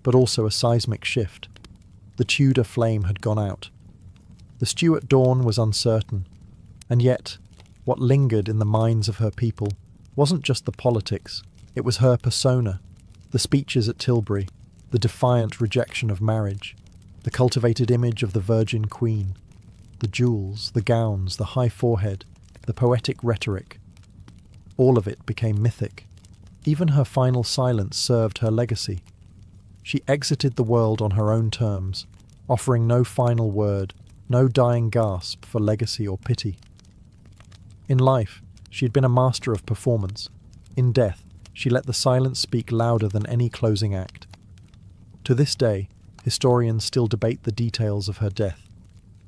but also a seismic shift. The Tudor flame had gone out. The Stuart dawn was uncertain, and yet, what lingered in the minds of her people wasn't just the politics, it was her persona, the speeches at Tilbury, the defiant rejection of marriage, the cultivated image of the Virgin Queen, the jewels, the gowns, the high forehead, the poetic rhetoric. All of it became mythic. Even her final silence served her legacy. She exited the world on her own terms, offering no final word, no dying gasp for legacy or pity. In life, she had been a master of performance. In death, she let the silence speak louder than any closing act. To this day, historians still debate the details of her death,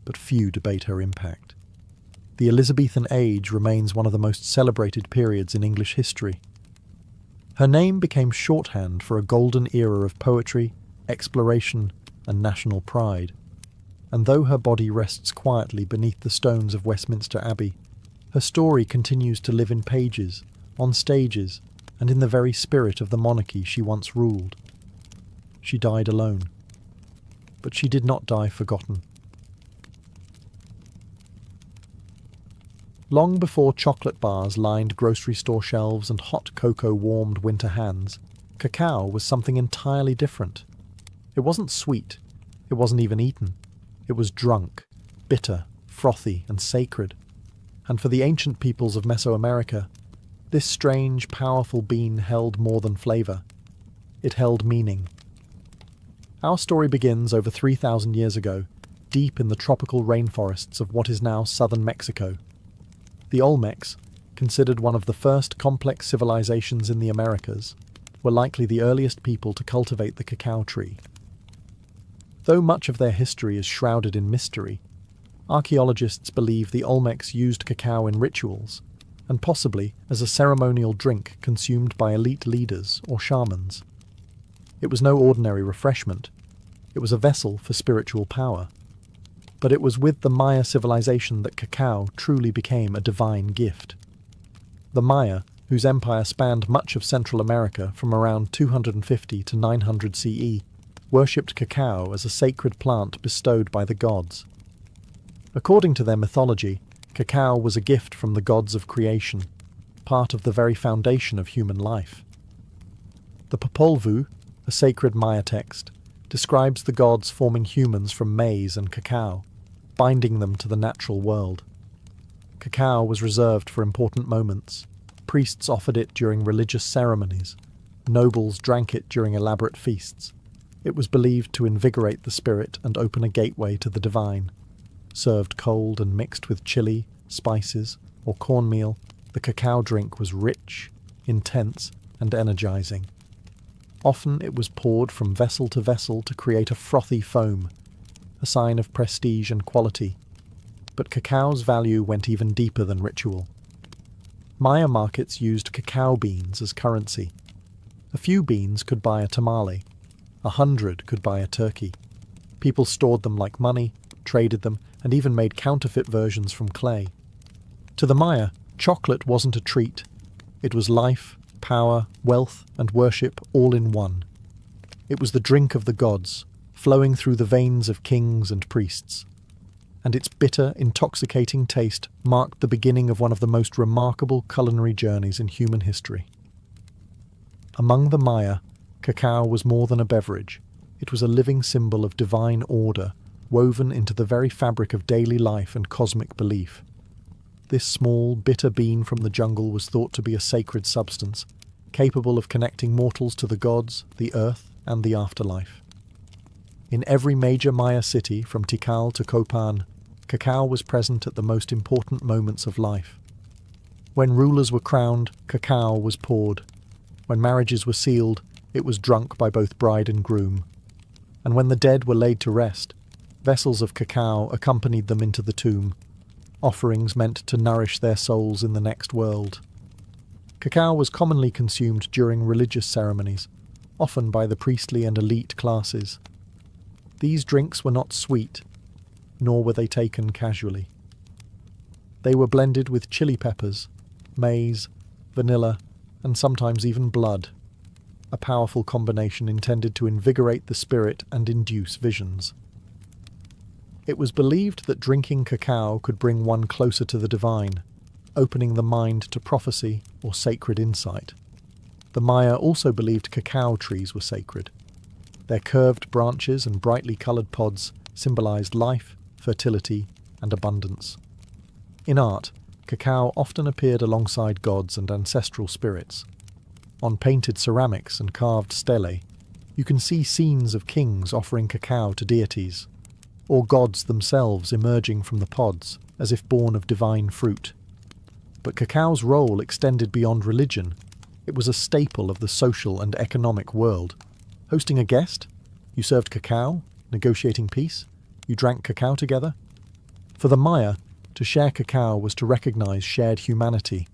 but few debate her impact. The Elizabethan age remains one of the most celebrated periods in English history. Her name became shorthand for a golden era of poetry, exploration, and national pride. And though her body rests quietly beneath the stones of Westminster Abbey, her story continues to live in pages, on stages, and in the very spirit of the monarchy she once ruled. She died alone. But she did not die forgotten. Long before chocolate bars lined grocery store shelves and hot cocoa warmed winter hands, cacao was something entirely different. It wasn't sweet. It wasn't even eaten. It was drunk, bitter, frothy, and sacred. And for the ancient peoples of Mesoamerica, this strange, powerful bean held more than flavor. It held meaning. Our story begins over 3,000 years ago, deep in the tropical rainforests of what is now southern Mexico. The Olmecs, considered one of the first complex civilizations in the Americas, were likely the earliest people to cultivate the cacao tree. Though much of their history is shrouded in mystery, archaeologists believe the Olmecs used cacao in rituals, and possibly as a ceremonial drink consumed by elite leaders or shamans. It was no ordinary refreshment. It was a vessel for spiritual power. But it was with the Maya civilization that cacao truly became a divine gift. The Maya, whose empire spanned much of Central America from around 250 to 900 CE, worshipped cacao as a sacred plant bestowed by the gods. According to their mythology, cacao was a gift from the gods of creation, part of the very foundation of human life. The Popol Vuh, a sacred Maya text, describes the gods forming humans from maize and cacao, binding them to the natural world. Cacao was reserved for important moments. Priests offered it during religious ceremonies. Nobles drank it during elaborate feasts. It was believed to invigorate the spirit and open a gateway to the divine. Served cold and mixed with chili, spices, or cornmeal, the cacao drink was rich, intense, and energizing. Often it was poured from vessel to create a frothy foam, a sign of prestige and quality. But cacao's value went even deeper than ritual. Maya markets used cacao beans as currency. A few beans could buy a tamale. 100 could buy a turkey. People stored them like money, traded them, and even made counterfeit versions from clay. To the Maya, chocolate wasn't a treat. It was life, power, wealth, and worship all in one. It was the drink of the gods, flowing through the veins of kings and priests. And its bitter, intoxicating taste marked the beginning of one of the most remarkable culinary journeys in human history. Among the Maya, cacao was more than a beverage. It was a living symbol of divine order, woven into the very fabric of daily life and cosmic belief. This small, bitter bean from the jungle was thought to be a sacred substance, capable of connecting mortals to the gods, the earth, and the afterlife. In every major Maya city, from Tikal to Copan, cacao was present at the most important moments of life. When rulers were crowned, cacao was poured. When marriages were sealed, it was drunk by both bride and groom. And when the dead were laid to rest, vessels of cacao accompanied them into the tomb, offerings meant to nourish their souls in the next world. Cacao was commonly consumed during religious ceremonies, often by the priestly and elite classes. These drinks were not sweet, nor were they taken casually. They were blended with chili peppers, maize, vanilla, and sometimes even blood, a powerful combination intended to invigorate the spirit and induce visions. It was believed that drinking cacao could bring one closer to the divine, opening the mind to prophecy or sacred insight. The Maya also believed cacao trees were sacred. Their curved branches and brightly coloured pods symbolized life, fertility, and abundance. In art, cacao often appeared alongside gods and ancestral spirits. On painted ceramics and carved stelae, you can see scenes of kings offering cacao to deities, or gods themselves emerging from the pods as if born of divine fruit. But cacao's role extended beyond religion. It was a staple of the social and economic world. Hosting a guest, you served cacao, negotiating peace, you drank cacao together. For the Maya, to share cacao was to recognize shared humanity,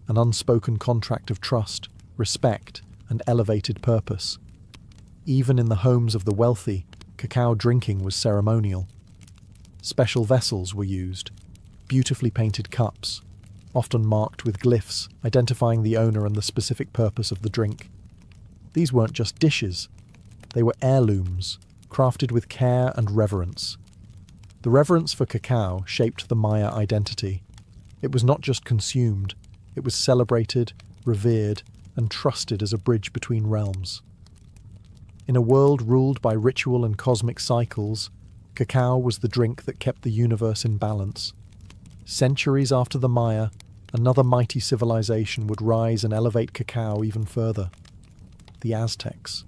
an unspoken contract of trust, respect, and elevated purpose. Even in the homes of the wealthy, cacao drinking was ceremonial. Special vessels were used, beautifully painted cups, often marked with glyphs identifying the owner and the specific purpose of the drink. These weren't just dishes, they were heirlooms, crafted with care and reverence. The reverence for cacao shaped the Maya identity. It was not just consumed, it was celebrated, revered, and trusted as a bridge between realms. In a world ruled by ritual and cosmic cycles, cacao was the drink that kept the universe in balance. Centuries after the Maya, another mighty civilization would rise and elevate cacao even further: the Aztecs.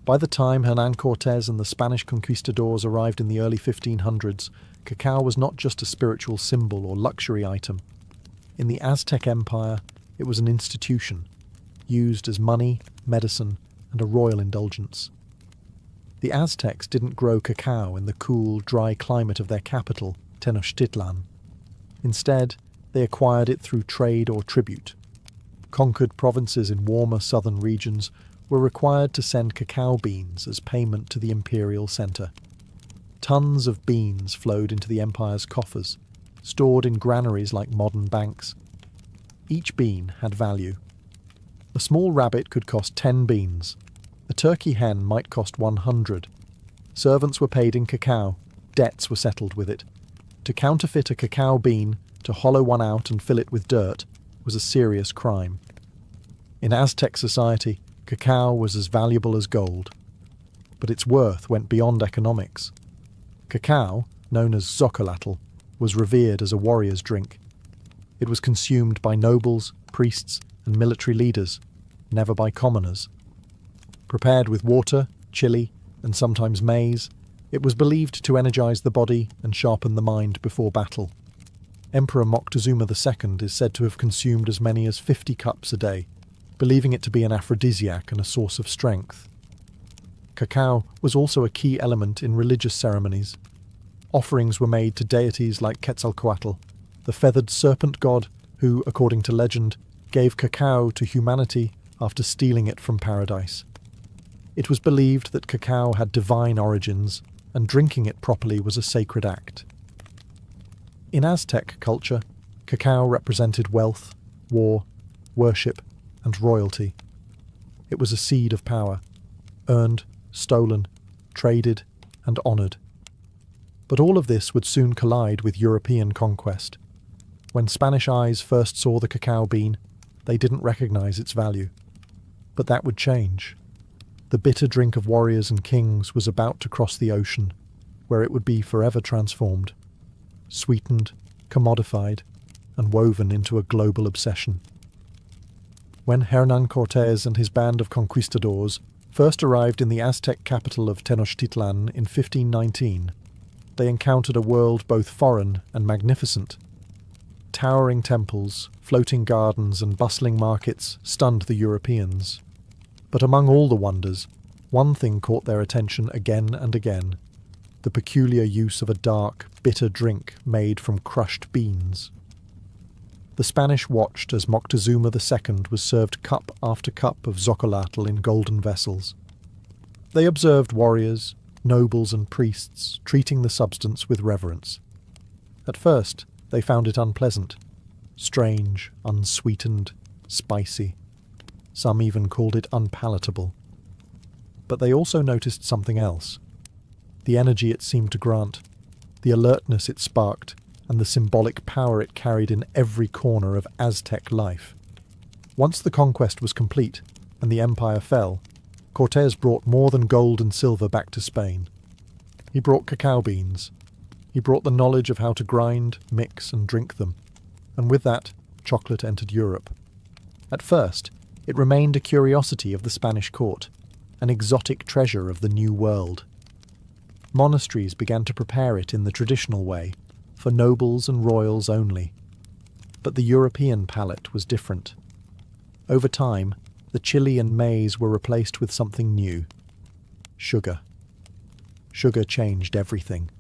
By the time Hernán Cortés and the Spanish conquistadors arrived in the early 1500s, cacao was not just a spiritual symbol or luxury item. In the Aztec Empire, it was an institution, used as money, medicine, and a royal indulgence. The Aztecs didn't grow cacao in the cool, dry climate of their capital, Tenochtitlan. Instead, they acquired it through trade or tribute. Conquered provinces in warmer southern regions were required to send cacao beans as payment to the imperial centre. Tons of beans flowed into the empire's coffers, stored in granaries like modern banks. Each bean had value. A small rabbit could cost 10 beans. A turkey hen might cost 100. Servants were paid in cacao. Debts were settled with it. To counterfeit a cacao bean, to hollow one out and fill it with dirt, was a serious crime. In Aztec society, cacao was as valuable as gold. But its worth went beyond economics. Cacao, known as xocolatl, was revered as a warrior's drink. It was consumed by nobles, priests, and military leaders, never by commoners. Prepared with water, chili, and sometimes maize, it was believed to energize the body and sharpen the mind before battle. Emperor Moctezuma II is said to have consumed as many as 50 cups a day, believing it to be an aphrodisiac and a source of strength. Cacao was also a key element in religious ceremonies. Offerings were made to deities like Quetzalcoatl, the feathered serpent god who, according to legend, gave cacao to humanity after stealing it from paradise. It was believed that cacao had divine origins, and drinking it properly was a sacred act. In Aztec culture, cacao represented wealth, war, worship, and royalty. It was a seed of power, earned, stolen, traded, and honoured. But all of this would soon collide with European conquest. When Spanish eyes first saw the cacao bean, they didn't recognise its value. But that would change. The bitter drink of warriors and kings was about to cross the ocean, where it would be forever transformed, sweetened, commodified, and woven into a global obsession. When Hernán Cortés and his band of conquistadors first arrived in the Aztec capital of Tenochtitlan in 1519, they encountered a world both foreign and magnificent. Towering temples, floating gardens, and bustling markets stunned the Europeans. But among all the wonders, one thing caught their attention again and again: the peculiar use of a dark, bitter drink made from crushed beans. The Spanish watched as Moctezuma II was served cup after cup of xocolatl in golden vessels. They observed warriors, nobles, and priests treating the substance with reverence. At first, they found it unpleasant, strange, unsweetened, spicy. Some even called it unpalatable. But they also noticed something else: the energy it seemed to grant, the alertness it sparked, and the symbolic power it carried in every corner of Aztec life. Once the conquest was complete and the empire fell, Cortés brought more than gold and silver back to Spain. He brought cacao beans. He brought the knowledge of how to grind, mix, and drink them. And with that, chocolate entered Europe. At first, it remained a curiosity of the Spanish court, an exotic treasure of the New World. Monasteries began to prepare it in the traditional way, for nobles and royals only. But the European palate was different. Over time, the chili and maize were replaced with something new: sugar. Sugar changed everything.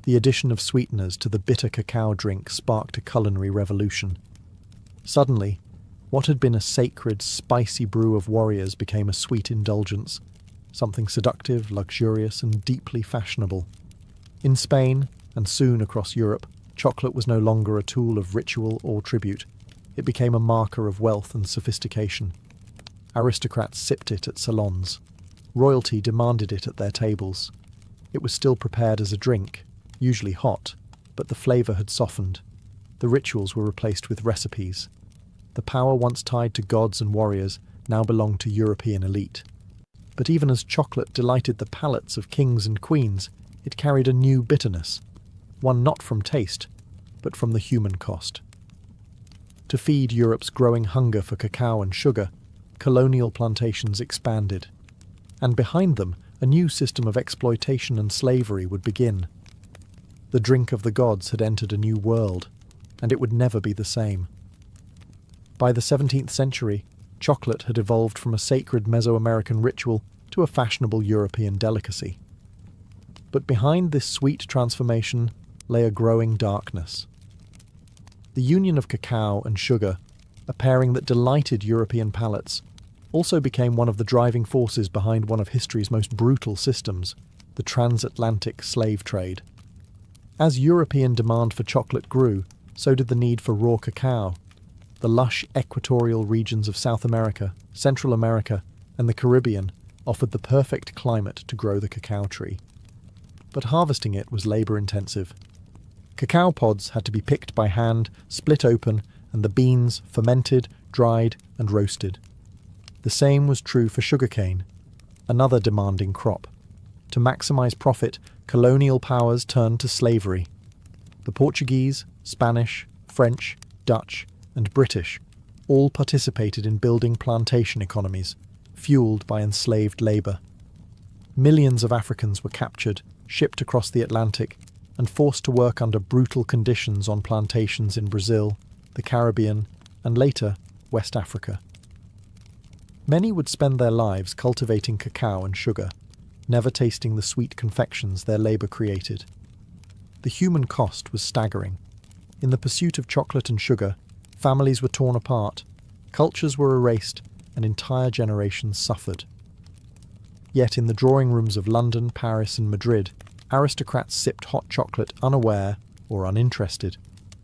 The addition of sweeteners to the bitter cacao drink sparked a culinary revolution. Suddenly, what had been a sacred, spicy brew of warriors became a sweet indulgence, something seductive, luxurious, and deeply fashionable. In Spain, and soon across Europe, chocolate was no longer a tool of ritual or tribute. It became a marker of wealth and sophistication. Aristocrats sipped it at salons. Royalty demanded it at their tables. It was still prepared as a drink, usually hot, but the flavour had softened. The rituals were replaced with recipes. The power once tied to gods and warriors now belonged to European elite. But even as chocolate delighted the palates of kings and queens, it carried a new bitterness, one not from taste, but from the human cost. To feed Europe's growing hunger for cacao and sugar, colonial plantations expanded, and behind them a new system of exploitation and slavery would begin. The drink of the gods had entered a new world, and it would never be the same. By the 17th century, chocolate had evolved from a sacred Mesoamerican ritual to a fashionable European delicacy. But behind this sweet transformation lay a growing darkness. The union of cacao and sugar, a pairing that delighted European palates, also became one of the driving forces behind one of history's most brutal systems, the transatlantic slave trade. As European demand for chocolate grew, so did the need for raw cacao. The lush equatorial regions of South America, Central America, and the Caribbean offered the perfect climate to grow the cacao tree. But harvesting it was labour-intensive. Cacao pods had to be picked by hand, split open, and the beans fermented, dried, and roasted. The same was true for sugarcane, another demanding crop. To maximise profit, colonial powers turned to slavery. The Portuguese, Spanish, French, Dutch, and British all participated in building plantation economies, fueled by enslaved labour. Millions of Africans were captured, shipped across the Atlantic, and forced to work under brutal conditions on plantations in Brazil, the Caribbean, and later, West Africa. Many would spend their lives cultivating cacao and sugar, never tasting the sweet confections their labour created. The human cost was staggering. In the pursuit of chocolate and sugar, families were torn apart, cultures were erased, and entire generations suffered. Yet in the drawing rooms of London, Paris, and Madrid, aristocrats sipped hot chocolate unaware, or uninterested,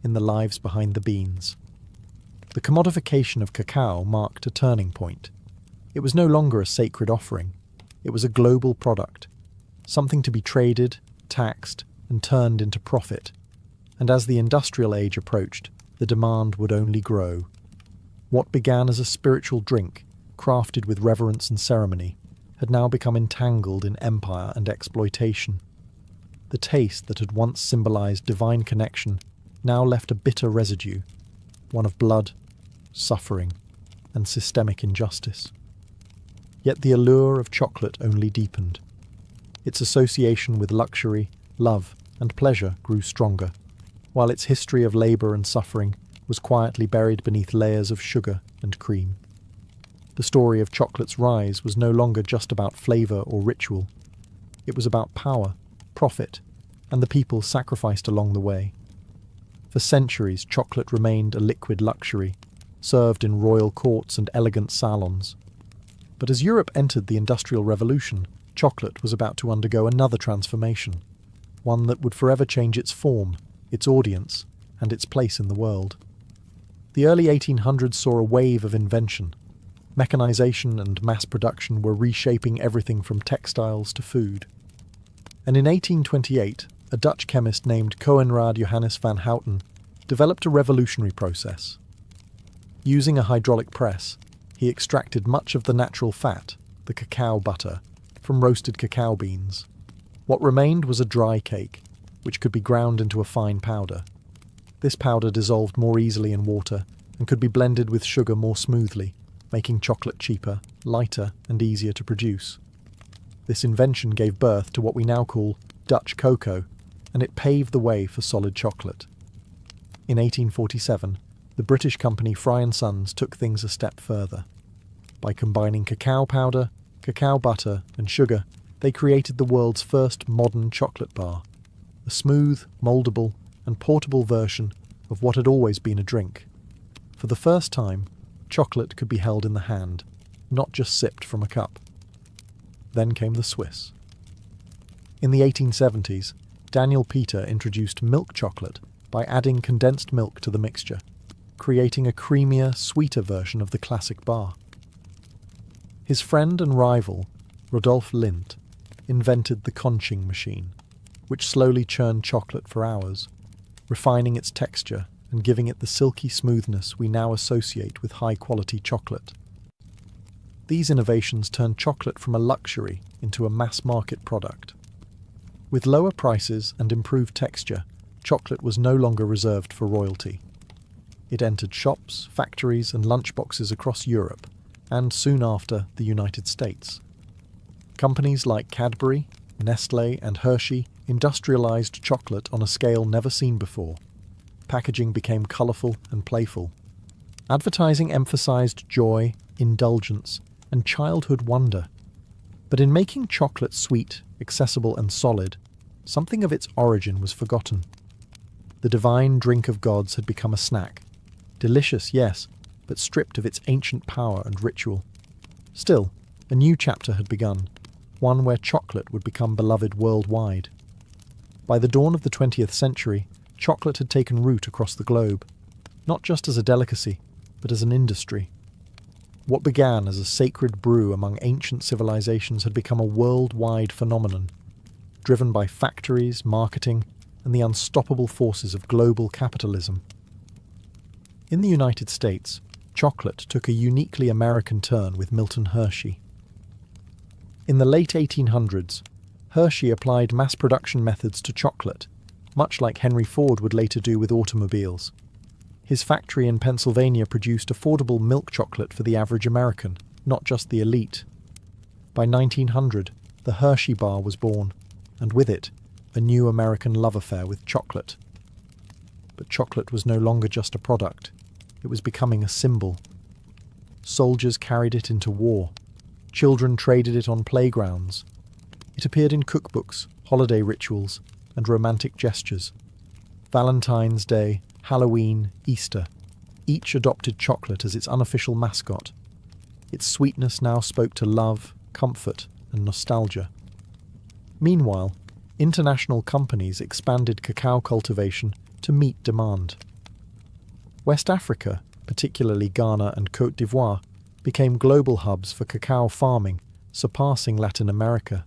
in the lives behind the beans. The commodification of cacao marked a turning point. It was no longer a sacred offering. It was a global product, something to be traded, taxed, and turned into profit. And as the industrial age approached, the demand would only grow. What began as a spiritual drink, crafted with reverence and ceremony, had now become entangled in empire and exploitation. The taste that had once symbolized divine connection now left a bitter residue, one of blood, suffering, and systemic injustice. Yet the allure of chocolate only deepened. Its association with luxury, love, and pleasure grew stronger, while its history of labour and suffering was quietly buried beneath layers of sugar and cream. The story of chocolate's rise was no longer just about flavour or ritual. It was about power, profit, and the people sacrificed along the way. For centuries, chocolate remained a liquid luxury, served in royal courts and elegant salons. But as Europe entered the Industrial Revolution, chocolate was about to undergo another transformation, one that would forever change its form, its audience, and its place in the world. The early 1800s saw a wave of invention. Mechanization and mass production were reshaping everything from textiles to food. And in 1828, a Dutch chemist named Coenraad Johannes van Houten developed a revolutionary process. Using a hydraulic press, he extracted much of the natural fat, the cacao butter, from roasted cacao beans. What remained was a dry cake, which could be ground into a fine powder. This powder dissolved more easily in water and could be blended with sugar more smoothly, making chocolate cheaper, lighter, and easier to produce. This invention gave birth to what we now call Dutch cocoa, and it paved the way for solid chocolate. In 1847, the British company Fry & Sons took things a step further. By combining cacao powder, cacao butter, and sugar, they created the world's first modern chocolate bar, a smooth, mouldable, and portable version of what had always been a drink. For the first time, chocolate could be held in the hand, not just sipped from a cup. Then came the Swiss. In the 1870s, Daniel Peter introduced milk chocolate by adding condensed milk to the mixture, creating a creamier, sweeter version of the classic bar. His friend and rival, Rodolphe Lindt, invented the conching machine, which slowly churned chocolate for hours, refining its texture and giving it the silky smoothness we now associate with high-quality chocolate. These innovations turned chocolate from a luxury into a mass-market product. With lower prices and improved texture, chocolate was no longer reserved for royalty. It entered shops, factories, and lunchboxes across Europe, and soon after, the United States. Companies like Cadbury, Nestlé, and Hershey industrialized chocolate on a scale never seen before. Packaging became colourful and playful. Advertising emphasized joy, indulgence, and childhood wonder. But in making chocolate sweet, accessible, and solid, something of its origin was forgotten. The divine drink of gods had become a snack. Delicious, yes, but stripped of its ancient power and ritual. Still, a new chapter had begun, one where chocolate would become beloved worldwide. By the dawn of the 20th century, chocolate had taken root across the globe, not just as a delicacy, but as an industry. What began as a sacred brew among ancient civilizations had become a worldwide phenomenon, driven by factories, marketing, and the unstoppable forces of global capitalism. In the United States, chocolate took a uniquely American turn with Milton Hershey. In the late 1800s, Hershey applied mass production methods to chocolate, much like Henry Ford would later do with automobiles. His factory in Pennsylvania produced affordable milk chocolate for the average American, not just the elite. By 1900, the Hershey bar was born, and with it, a new American love affair with chocolate. But chocolate was no longer just a product. It was becoming a symbol. Soldiers carried it into war. Children traded it on playgrounds. It appeared in cookbooks, holiday rituals, and romantic gestures. Valentine's Day, Halloween, Easter, each adopted chocolate as its unofficial mascot. Its sweetness now spoke to love, comfort, and nostalgia. Meanwhile, international companies expanded cacao cultivation to meet demand. West Africa, particularly Ghana and Côte d'Ivoire, became global hubs for cacao farming, surpassing Latin America.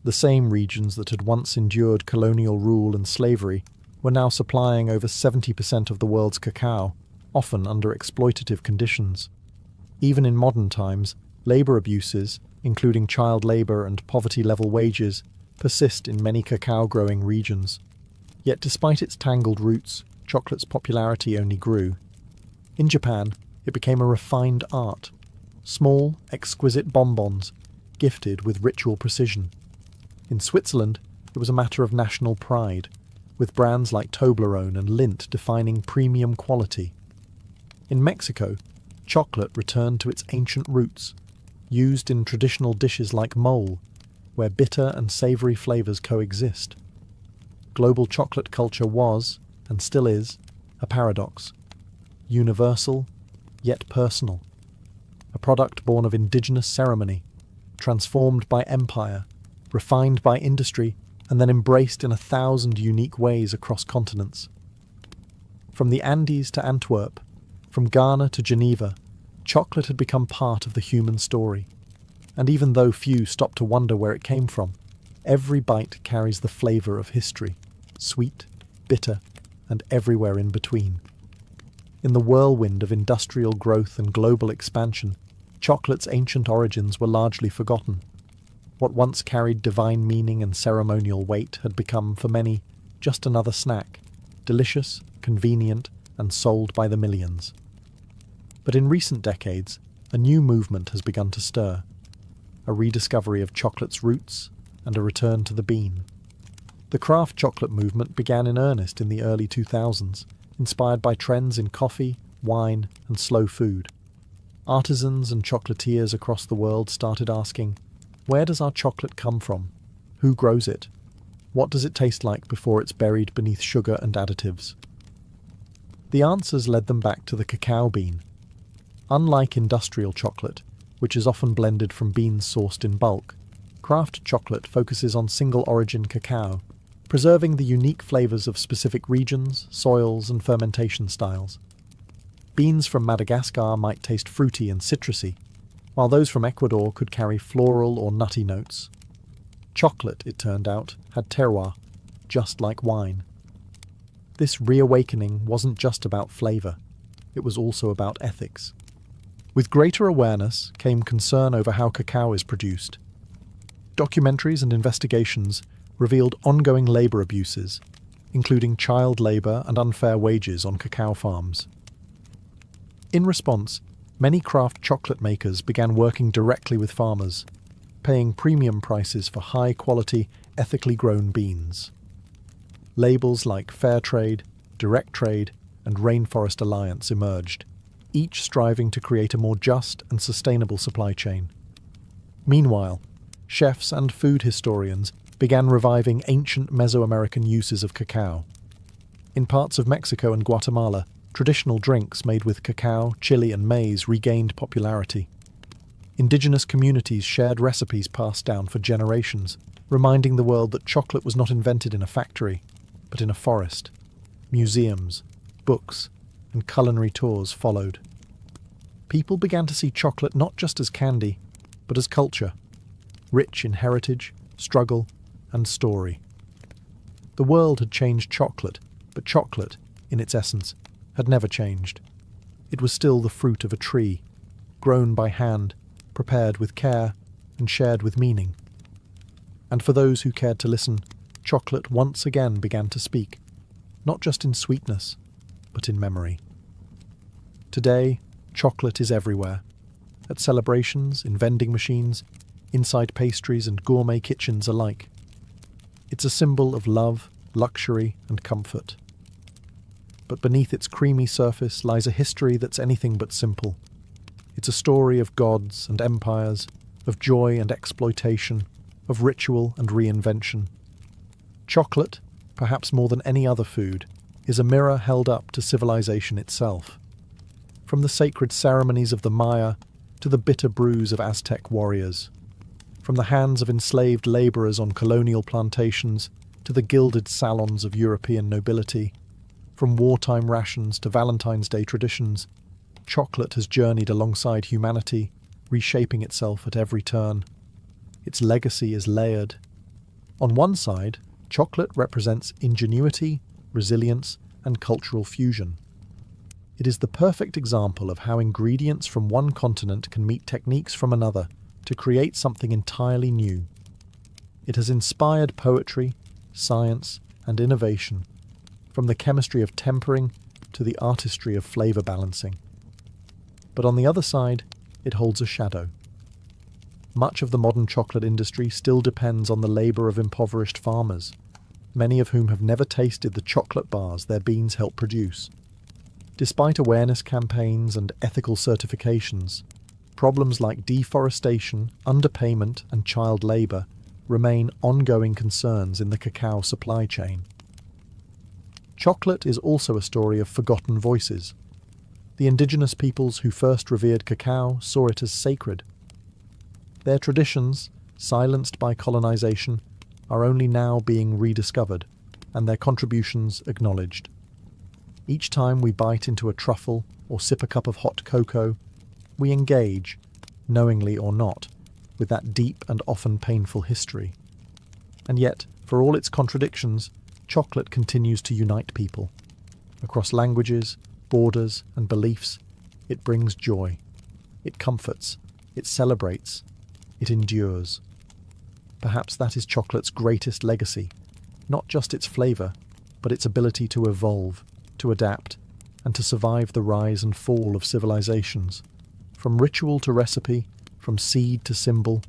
The same regions that had once endured colonial rule and slavery were now supplying over 70% of the world's cacao, often under exploitative conditions. Even in modern times, labour abuses, including child labour and poverty-level wages, persist in many cacao-growing regions. Yet despite its tangled roots, chocolate's popularity only grew. In Japan, it became a refined art. Small, exquisite bonbons, gifted with ritual precision. In Switzerland, it was a matter of national pride, with brands like Toblerone and Lindt defining premium quality. In Mexico, chocolate returned to its ancient roots, used in traditional dishes like mole, where bitter and savoury flavours coexist. Global chocolate culture was, and still is, a paradox. Universal, yet personal. A product born of indigenous ceremony, transformed by empire, refined by industry, and then embraced in 1,000 unique ways across continents. From the Andes to Antwerp, from Ghana to Geneva, chocolate had become part of the human story. And even though few stopped to wonder where it came from, every bite carries the flavour of history, sweet, bitter, and everywhere in between. In the whirlwind of industrial growth and global expansion, chocolate's ancient origins were largely forgotten. What once carried divine meaning and ceremonial weight had become, for many, just another snack, delicious, convenient, and sold by the millions. But in recent decades, a new movement has begun to stir. A rediscovery of chocolate's roots and a return to the bean. The craft chocolate movement began in earnest in the early 2000s, inspired by trends in coffee, wine, and slow food. Artisans and chocolatiers across the world started asking, where does our chocolate come from? Who grows it? What does it taste like before it's buried beneath sugar and additives? The answers led them back to the cacao bean. Unlike industrial chocolate, which is often blended from beans sourced in bulk, craft chocolate focuses on single-origin cacao, preserving the unique flavours of specific regions, soils, and fermentation styles. Beans from Madagascar might taste fruity and citrusy, while those from Ecuador could carry floral or nutty notes. Chocolate, it turned out, had terroir, just like wine. This reawakening wasn't just about flavour, it was also about ethics. With greater awareness came concern over how cacao is produced. Documentaries and investigations revealed ongoing labour abuses, including child labour and unfair wages on cacao farms. In response, many craft chocolate makers began working directly with farmers, paying premium prices for high-quality, ethically grown beans. Labels like Fair Trade, Direct Trade, and Rainforest Alliance emerged, each striving to create a more just and sustainable supply chain. Meanwhile, chefs and food historians began reviving ancient Mesoamerican uses of cacao. In parts of Mexico and Guatemala, traditional drinks made with cacao, chili, and maize regained popularity. Indigenous communities shared recipes passed down for generations, reminding the world that chocolate was not invented in a factory, but in a forest. Museums, books, and culinary tours followed. People began to see chocolate not just as candy, but as culture, rich in heritage, struggle, and story. The world had changed chocolate, but chocolate, in its essence, had never changed. It was still the fruit of a tree, grown by hand, prepared with care, and shared with meaning. And for those who cared to listen, chocolate once again began to speak, not just in sweetness, but in memory. Today, chocolate is everywhere. At celebrations, in vending machines, inside pastries and gourmet kitchens alike. It's a symbol of love, luxury, and comfort. But beneath its creamy surface lies a history that's anything but simple. It's a story of gods and empires, of joy and exploitation, of ritual and reinvention. Chocolate, perhaps more than any other food, is a mirror held up to civilization itself. From the sacred ceremonies of the Maya to the bitter brews of Aztec warriors. From the hands of enslaved labourers on colonial plantations to the gilded salons of European nobility. From wartime rations to Valentine's Day traditions, chocolate has journeyed alongside humanity, reshaping itself at every turn. Its legacy is layered. On one side, chocolate represents ingenuity, resilience, and cultural fusion. It is the perfect example of how ingredients from one continent can meet techniques from another to create something entirely new. It has inspired poetry, science, and innovation, from the chemistry of tempering to the artistry of flavour balancing. But on the other side, it holds a shadow. Much of the modern chocolate industry still depends on the labour of impoverished farmers, many of whom have never tasted the chocolate bars their beans help produce. Despite awareness campaigns and ethical certifications, problems like deforestation, underpayment, and child labour remain ongoing concerns in the cacao supply chain. Chocolate is also a story of forgotten voices. The indigenous peoples who first revered cacao saw it as sacred. Their traditions, silenced by colonization, are only now being rediscovered, and their contributions acknowledged. Each time we bite into a truffle or sip a cup of hot cocoa, we engage, knowingly or not, with that deep and often painful history. And yet, for all its contradictions, chocolate continues to unite people. Across languages, borders, and beliefs, it brings joy. It comforts. It celebrates. It endures. Perhaps that is chocolate's greatest legacy, not just its flavour, but its ability to evolve, to adapt, and to survive the rise and fall of civilizations. From ritual to recipe, from seed to symbol,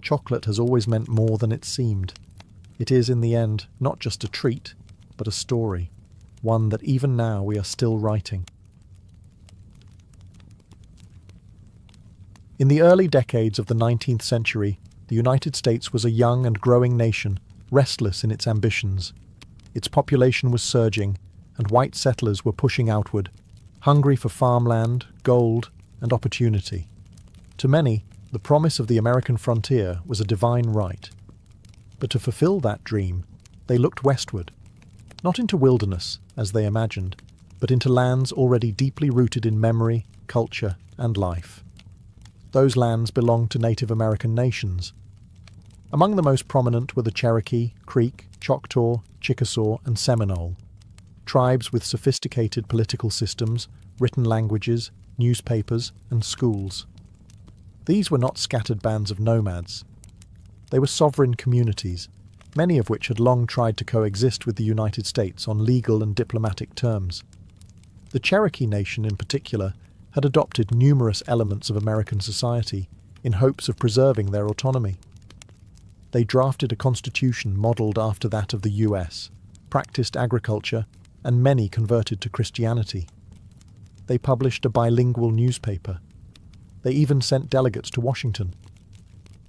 chocolate has always meant more than it seemed. It is, in the end, not just a treat, but a story, one that even now we are still writing. In the early decades of the 19th century, the United States was a young and growing nation, restless in its ambitions. Its population was surging, and white settlers were pushing outward, hungry for farmland, gold, and opportunity. To many, the promise of the American frontier was a divine right. But to fulfill that dream, they looked westward, not into wilderness, as they imagined, but into lands already deeply rooted in memory, culture, and life. Those lands belonged to Native American nations. Among the most prominent were the Cherokee, Creek, Choctaw, Chickasaw, and Seminole, tribes with sophisticated political systems, written languages, newspapers, and schools. These were not scattered bands of nomads. They were sovereign communities, many of which had long tried to coexist with the United States on legal and diplomatic terms. The Cherokee Nation, in particular, had adopted numerous elements of American society in hopes of preserving their autonomy. They drafted a constitution modelled after that of the US, practiced agriculture, and many converted to Christianity. They published a bilingual newspaper. They even sent delegates to Washington.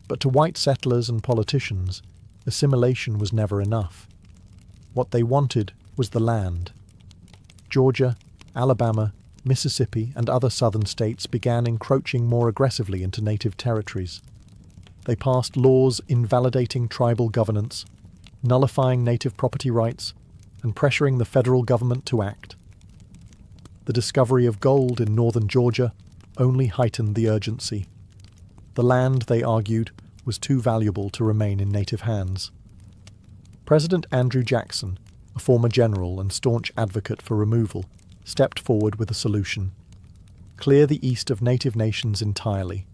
But to white settlers and politicians, assimilation was never enough. What they wanted was the land. Georgia, Alabama, Mississippi, and other southern states began encroaching more aggressively into native territories. They passed laws invalidating tribal governance, nullifying native property rights, and pressuring the federal government to act. The discovery of gold in northern Georgia only heightened the urgency. The land, they argued, was too valuable to remain in native hands. President Andrew Jackson, a former general and staunch advocate for removal, stepped forward with a solution. Clear the east of native nations entirely.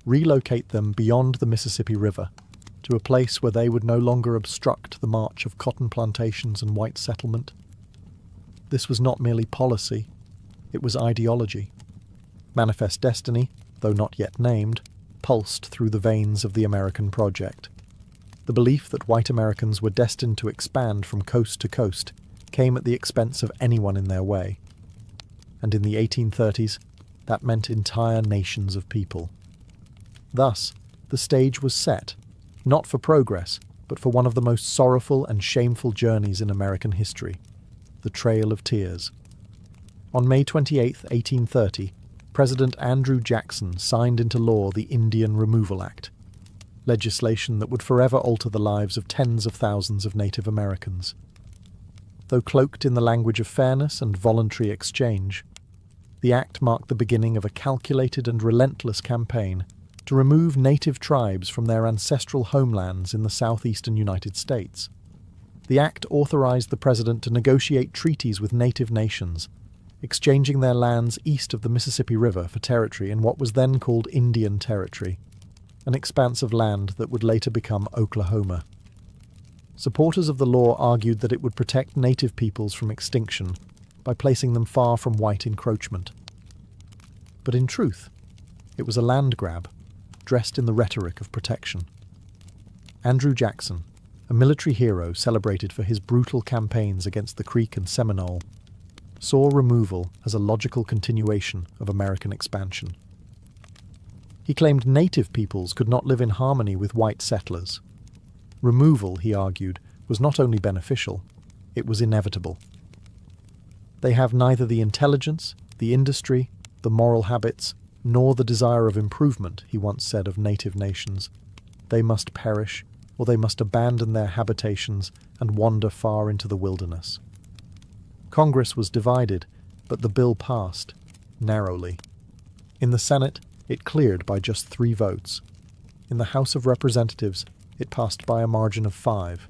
Relocate them beyond the Mississippi River, to a place where they would no longer obstruct the march of cotton plantations and white settlement. This was not merely policy, it was ideology. Manifest Destiny, though not yet named, pulsed through the veins of the American project. The belief that white Americans were destined to expand from coast to coast came at the expense of anyone in their way. And in the 1830s, that meant entire nations of people. Thus, the stage was set, not for progress, but for one of the most sorrowful and shameful journeys in American history, the Trail of Tears. On May 28, 1830, President Andrew Jackson signed into law the Indian Removal Act, legislation that would forever alter the lives of tens of thousands of Native Americans. Though cloaked in the language of fairness and voluntary exchange, the act marked the beginning of a calculated and relentless campaign to remove native tribes from their ancestral homelands in the southeastern United States. The act authorized the president to negotiate treaties with native nations, exchanging their lands east of the Mississippi River for territory in what was then called Indian Territory, an expanse of land that would later become Oklahoma. Supporters of the law argued that it would protect native peoples from extinction by placing them far from white encroachment. But in truth, it was a land grab, dressed in the rhetoric of protection. Andrew Jackson, a military hero celebrated for his brutal campaigns against the Creek and Seminole, saw removal as a logical continuation of American expansion. He claimed native peoples could not live in harmony with white settlers. Removal, he argued, was not only beneficial, it was inevitable. They have neither the intelligence, the industry, the moral habits, nor the desire of improvement, he once said of native nations. They must perish, or they must abandon their habitations and wander far into the wilderness. Congress was divided, but the bill passed, narrowly. In the Senate, it cleared by just 3 votes. In the House of Representatives, it passed by a margin of 5.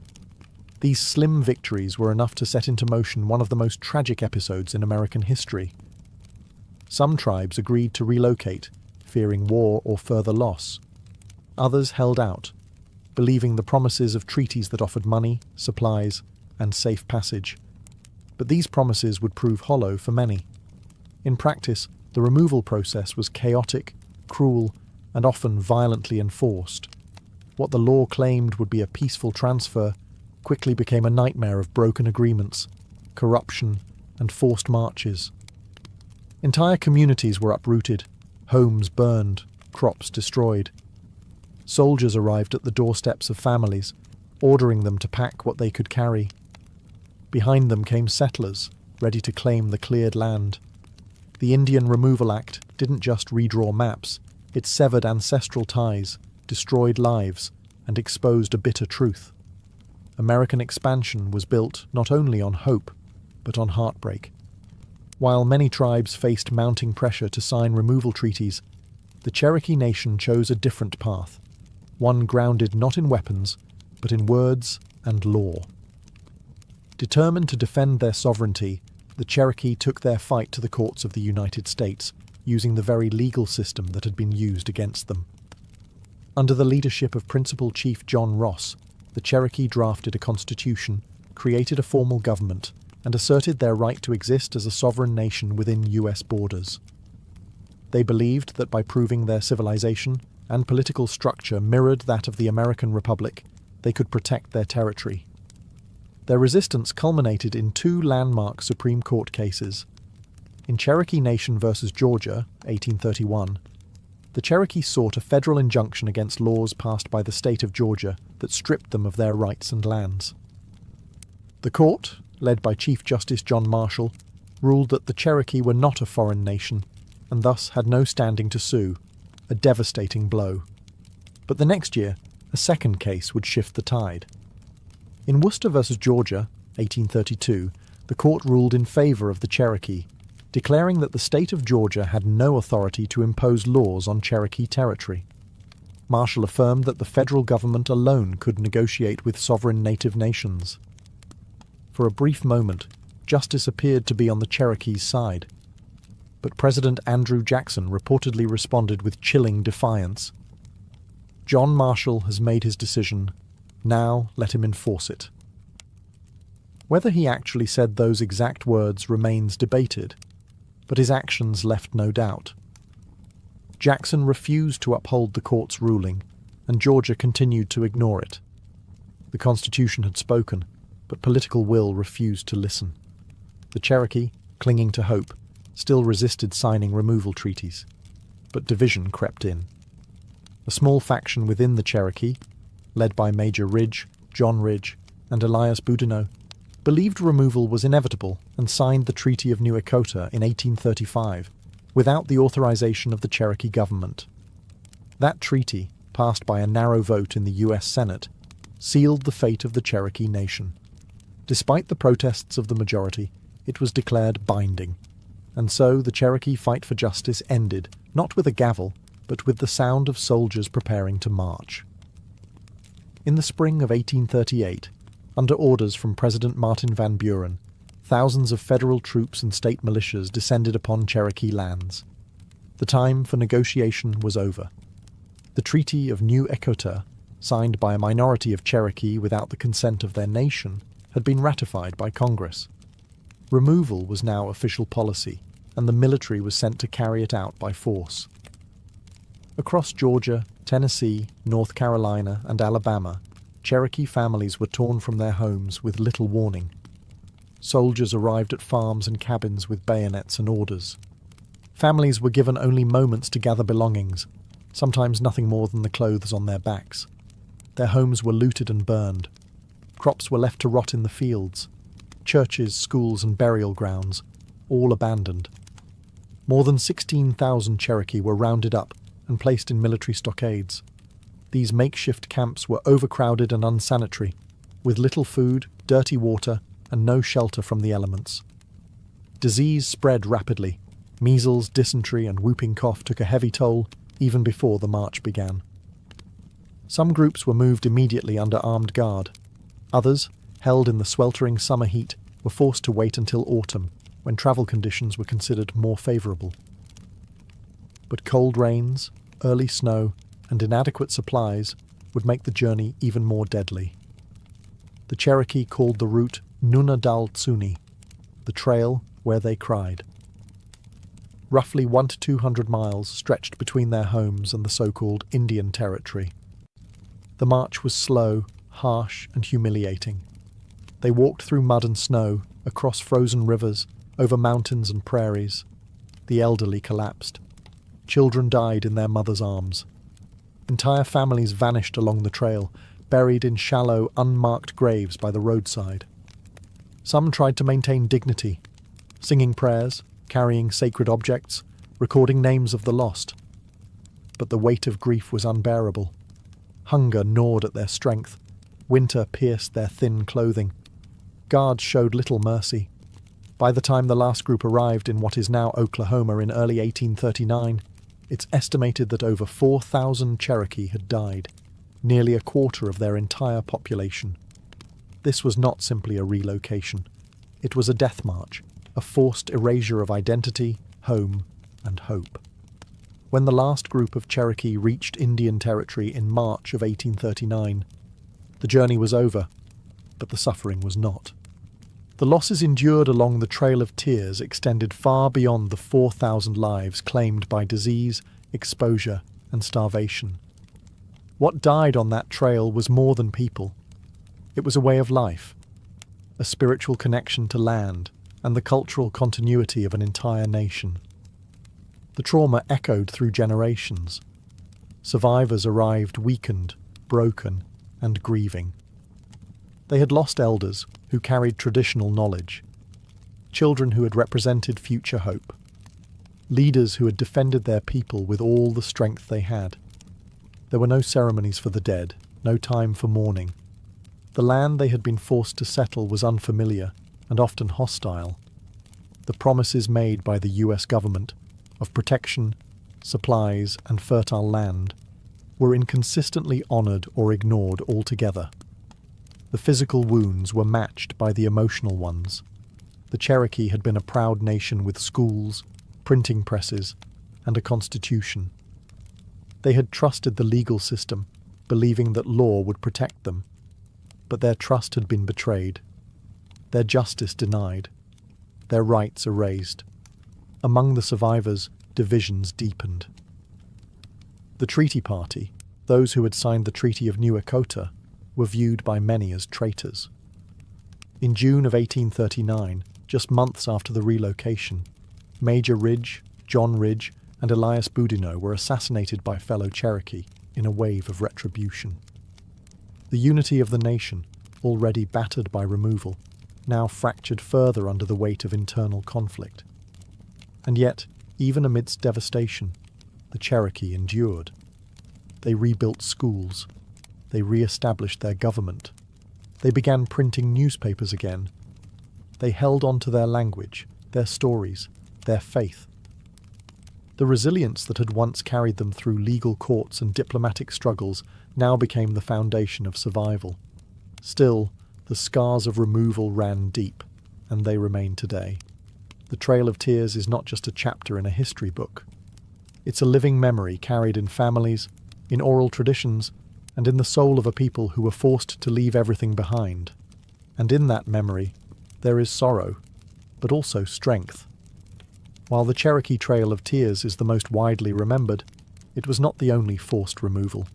These slim victories were enough to set into motion one of the most tragic episodes in American history. Some tribes agreed to relocate, fearing war or further loss. Others held out, believing the promises of treaties that offered money, supplies, and safe passage. But these promises would prove hollow for many. In practice, the removal process was chaotic, cruel, and often violently enforced. What the law claimed would be a peaceful transfer quickly became a nightmare of broken agreements, corruption, and forced marches. Entire communities were uprooted, homes burned, crops destroyed. Soldiers arrived at the doorsteps of families, ordering them to pack what they could carry. Behind them came settlers, ready to claim the cleared land. The Indian Removal Act didn't just redraw maps, it severed ancestral ties, destroyed lives, and exposed a bitter truth. American expansion was built not only on hope, but on heartbreak. While many tribes faced mounting pressure to sign removal treaties, the Cherokee Nation chose a different path, one grounded not in weapons, but in words and law. Determined to defend their sovereignty, the Cherokee took their fight to the courts of the United States, using the very legal system that had been used against them. Under the leadership of Principal Chief John Ross, the Cherokee drafted a constitution, created a formal government, and asserted their right to exist as a sovereign nation within U.S. borders. They believed that by proving their civilization and political structure mirrored that of the American Republic, they could protect their territory. Their resistance culminated in two landmark Supreme Court cases. In Cherokee Nation v. Georgia, 1831, the Cherokee sought a federal injunction against laws passed by the state of Georgia that stripped them of their rights and lands. The court, led by Chief Justice John Marshall, ruled that the Cherokee were not a foreign nation and thus had no standing to sue, a devastating blow. But the next year, a second case would shift the tide. In Worcester v. Georgia, 1832, the court ruled in favour of the Cherokee, declaring that the state of Georgia had no authority to impose laws on Cherokee territory. Marshall affirmed that the federal government alone could negotiate with sovereign native nations. For a brief moment, justice appeared to be on the Cherokee's side. But President Andrew Jackson reportedly responded with chilling defiance. "John Marshall has made his decision. Now let him enforce it." Whether he actually said those exact words remains debated, but his actions left no doubt. Jackson refused to uphold the court's ruling, and Georgia continued to ignore it. The Constitution had spoken, but political will refused to listen. The Cherokee, clinging to hope, still resisted signing removal treaties, but division crept in. A small faction within the Cherokee, led by Major Ridge, John Ridge, and Elias Boudinot, believed removal was inevitable and signed the Treaty of New Echota in 1835 without the authorization of the Cherokee government. That treaty, passed by a narrow vote in the U.S. Senate, sealed the fate of the Cherokee Nation. Despite the protests of the majority, it was declared binding, and so the Cherokee fight for justice ended, not with a gavel, but with the sound of soldiers preparing to march. In the spring of 1838, under orders from President Martin Van Buren, thousands of federal troops and state militias descended upon Cherokee lands. The time for negotiation was over. The Treaty of New Echota, signed by a minority of Cherokee without the consent of their nation, had been ratified by Congress. Removal was now official policy, and the military was sent to carry it out by force. Across Georgia, Tennessee, North Carolina, and Alabama, Cherokee families were torn from their homes with little warning. Soldiers arrived at farms and cabins with bayonets and orders. Families were given only moments to gather belongings, sometimes nothing more than the clothes on their backs. Their homes were looted and burned. Crops were left to rot in the fields. Churches, schools, and burial grounds, all abandoned. More than 16,000 Cherokee were rounded up and placed in military stockades. These makeshift camps were overcrowded and unsanitary, with little food, dirty water, and no shelter from the elements. Disease spread rapidly. Measles, dysentery, and whooping cough took a heavy toll even before the march began. Some groups were moved immediately under armed guard. Others, held in the sweltering summer heat, were forced to wait until autumn, when travel conditions were considered more favourable. But cold rains, early snow, and inadequate supplies would make the journey even more deadly. The Cherokee called the route Nuna Dal Tsuni, the trail where they cried. Roughly 100 to 200 miles stretched between their homes and the so-called Indian Territory. The march was slow, harsh, and humiliating. They walked through mud and snow, across frozen rivers, over mountains and prairies. The elderly collapsed. Children died in their mothers' arms. Entire families vanished along the trail, buried in shallow, unmarked graves by the roadside. Some tried to maintain dignity, singing prayers, carrying sacred objects, recording names of the lost. But the weight of grief was unbearable. Hunger gnawed at their strength. Winter pierced their thin clothing. Guards showed little mercy. By the time the last group arrived in what is now Oklahoma in early 1839, it's estimated that over 4,000 Cherokee had died, nearly a quarter of their entire population. This was not simply a relocation. It was a death march, a forced erasure of identity, home, and hope. When the last group of Cherokee reached Indian Territory in March of 1839, The journey was over, but the suffering was not. The losses endured along the Trail of Tears extended far beyond the 4,000 lives claimed by disease, exposure, and starvation. What died on that trail was more than people. It was a way of life, a spiritual connection to land, and the cultural continuity of an entire nation. The trauma echoed through generations. Survivors arrived weakened, broken, and grieving. They had lost elders who carried traditional knowledge, children who had represented future hope, leaders who had defended their people with all the strength they had. There were no ceremonies for the dead, no time for mourning. The land they had been forced to settle was unfamiliar and often hostile. The promises made by the US government of protection, supplies, and fertile land were inconsistently honoured or ignored altogether. The physical wounds were matched by the emotional ones. The Cherokee had been a proud nation with schools, printing presses, and a constitution. They had trusted the legal system, believing that law would protect them. But their trust had been betrayed, their justice denied, their rights erased. Among the survivors, divisions deepened. The treaty party, those who had signed the Treaty of New Echota, were viewed by many as traitors. In June of 1839, just months after the relocation, Major Ridge, John Ridge, and Elias Boudinot were assassinated by fellow Cherokee in a wave of retribution. The unity of the nation, already battered by removal, now fractured further under the weight of internal conflict. And yet, even amidst devastation, the Cherokee endured. They rebuilt schools. They re-established their government. They began printing newspapers again. They held on to their language, their stories, their faith. The resilience that had once carried them through legal courts and diplomatic struggles now became the foundation of survival. Still, the scars of removal ran deep, and they remain today. The Trail of Tears is not just a chapter in a history book. It's a living memory carried in families, in oral traditions, and in the soul of a people who were forced to leave everything behind. And in that memory, there is sorrow, but also strength. While the Cherokee Trail of Tears is the most widely remembered, it was not the only forced removal.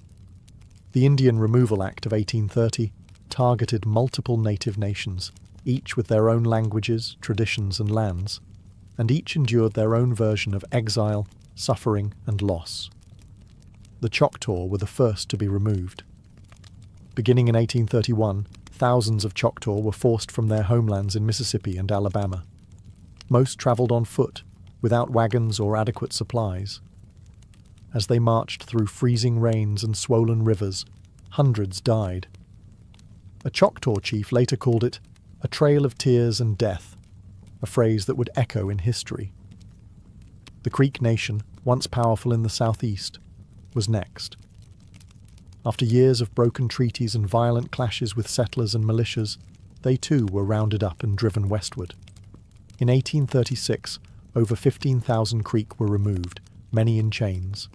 The Indian Removal Act of 1830 targeted multiple native nations, each with their own languages, traditions, and lands, and each endured their own version of exile, suffering, and loss. The Choctaw were the first to be removed. Beginning in 1831, thousands of Choctaw were forced from their homelands in Mississippi and Alabama. Most travelled on foot, without wagons or adequate supplies. As they marched through freezing rains and swollen rivers, hundreds died. A Choctaw chief later called it a trail of tears and death, a phrase that would echo in history. The Creek Nation, once powerful in the southeast, was next. After years of broken treaties and violent clashes with settlers and militias, they too were rounded up and driven westward. In 1836, over 15,000 Creek were removed, many in chains.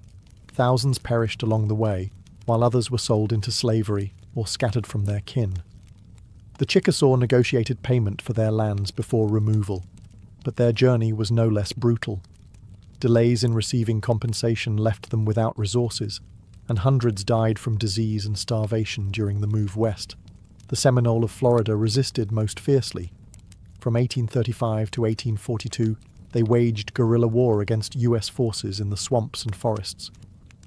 Thousands perished along the way, while others were sold into slavery or scattered from their kin. The Chickasaw negotiated payment for their lands before removal, but their journey was no less brutal. Delays in receiving compensation left them without resources, and hundreds died from disease and starvation during the move west. The Seminole of Florida resisted most fiercely. From 1835 to 1842, they waged guerrilla war against US forces in the swamps and forests.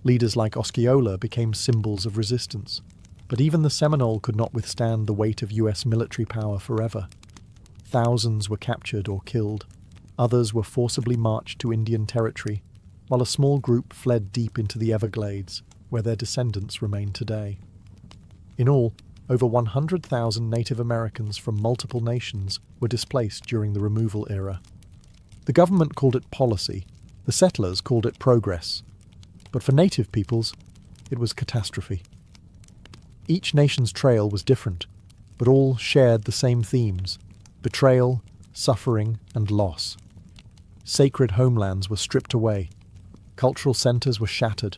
Leaders like Osceola became symbols of resistance. But even the Seminole could not withstand the weight of US military power forever. Thousands were captured or killed. Others were forcibly marched to Indian territory, while a small group fled deep into the Everglades, where their descendants remain today. In all, over 100,000 Native Americans from multiple nations were displaced during the removal era. The government called it policy, the settlers called it progress, but for Native peoples, it was catastrophe. Each nation's trail was different, but all shared the same themes: betrayal, suffering, and loss. Sacred homelands were stripped away. Cultural centers were shattered.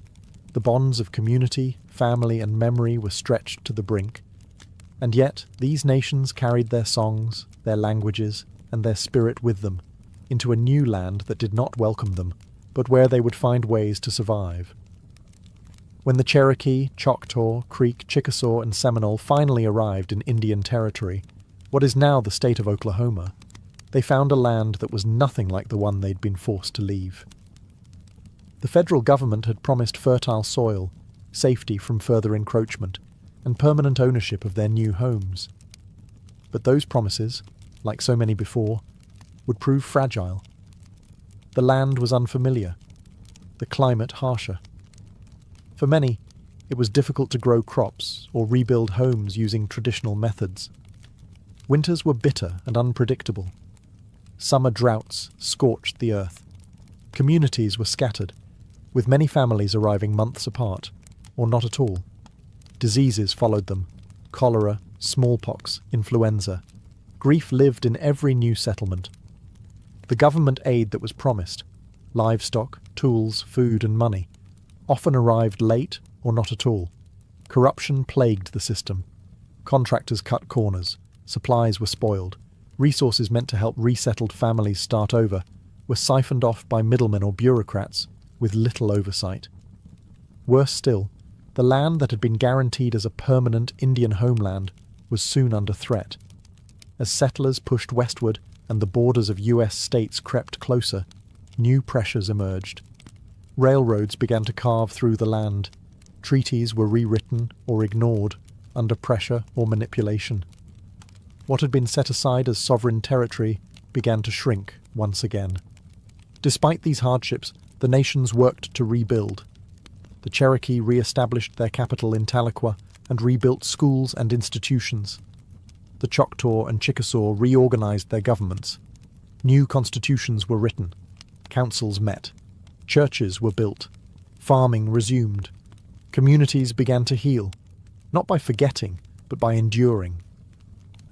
The bonds of community, family, and memory were stretched to the brink. And yet, these nations carried their songs, their languages, and their spirit with them, into a new land that did not welcome them, but where they would find ways to survive. When the Cherokee, Choctaw, Creek, Chickasaw, and Seminole finally arrived in Indian Territory, what is now the state of Oklahoma, they found a land that was nothing like the one they'd been forced to leave. The federal government had promised fertile soil, safety from further encroachment, and permanent ownership of their new homes. But those promises, like so many before, would prove fragile. The land was unfamiliar, the climate harsher. For many, it was difficult to grow crops or rebuild homes using traditional methods. Winters were bitter and unpredictable. Summer droughts scorched the earth. Communities were scattered, with many families arriving months apart, or not at all. Diseases followed them: cholera, smallpox, influenza. Grief lived in every new settlement. The government aid that was promised, livestock, tools, food and money, often arrived late or not at all. Corruption plagued the system. Contractors cut corners, supplies were spoiled, resources meant to help resettled families start over were siphoned off by middlemen or bureaucrats with little oversight. Worse still, the land that had been guaranteed as a permanent Indian homeland was soon under threat. As settlers pushed westward and the borders of US states crept closer, new pressures emerged. Railroads began to carve through the land. Treaties were rewritten or ignored under pressure or manipulation. What had been set aside as sovereign territory began to shrink once again. Despite these hardships, the nations worked to rebuild. The Cherokee re-established their capital in Tahlequah and rebuilt schools and institutions. The Choctaw and Chickasaw reorganized their governments. New constitutions were written. Councils met. Churches were built. Farming resumed. Communities began to heal, not by forgetting, but by enduring.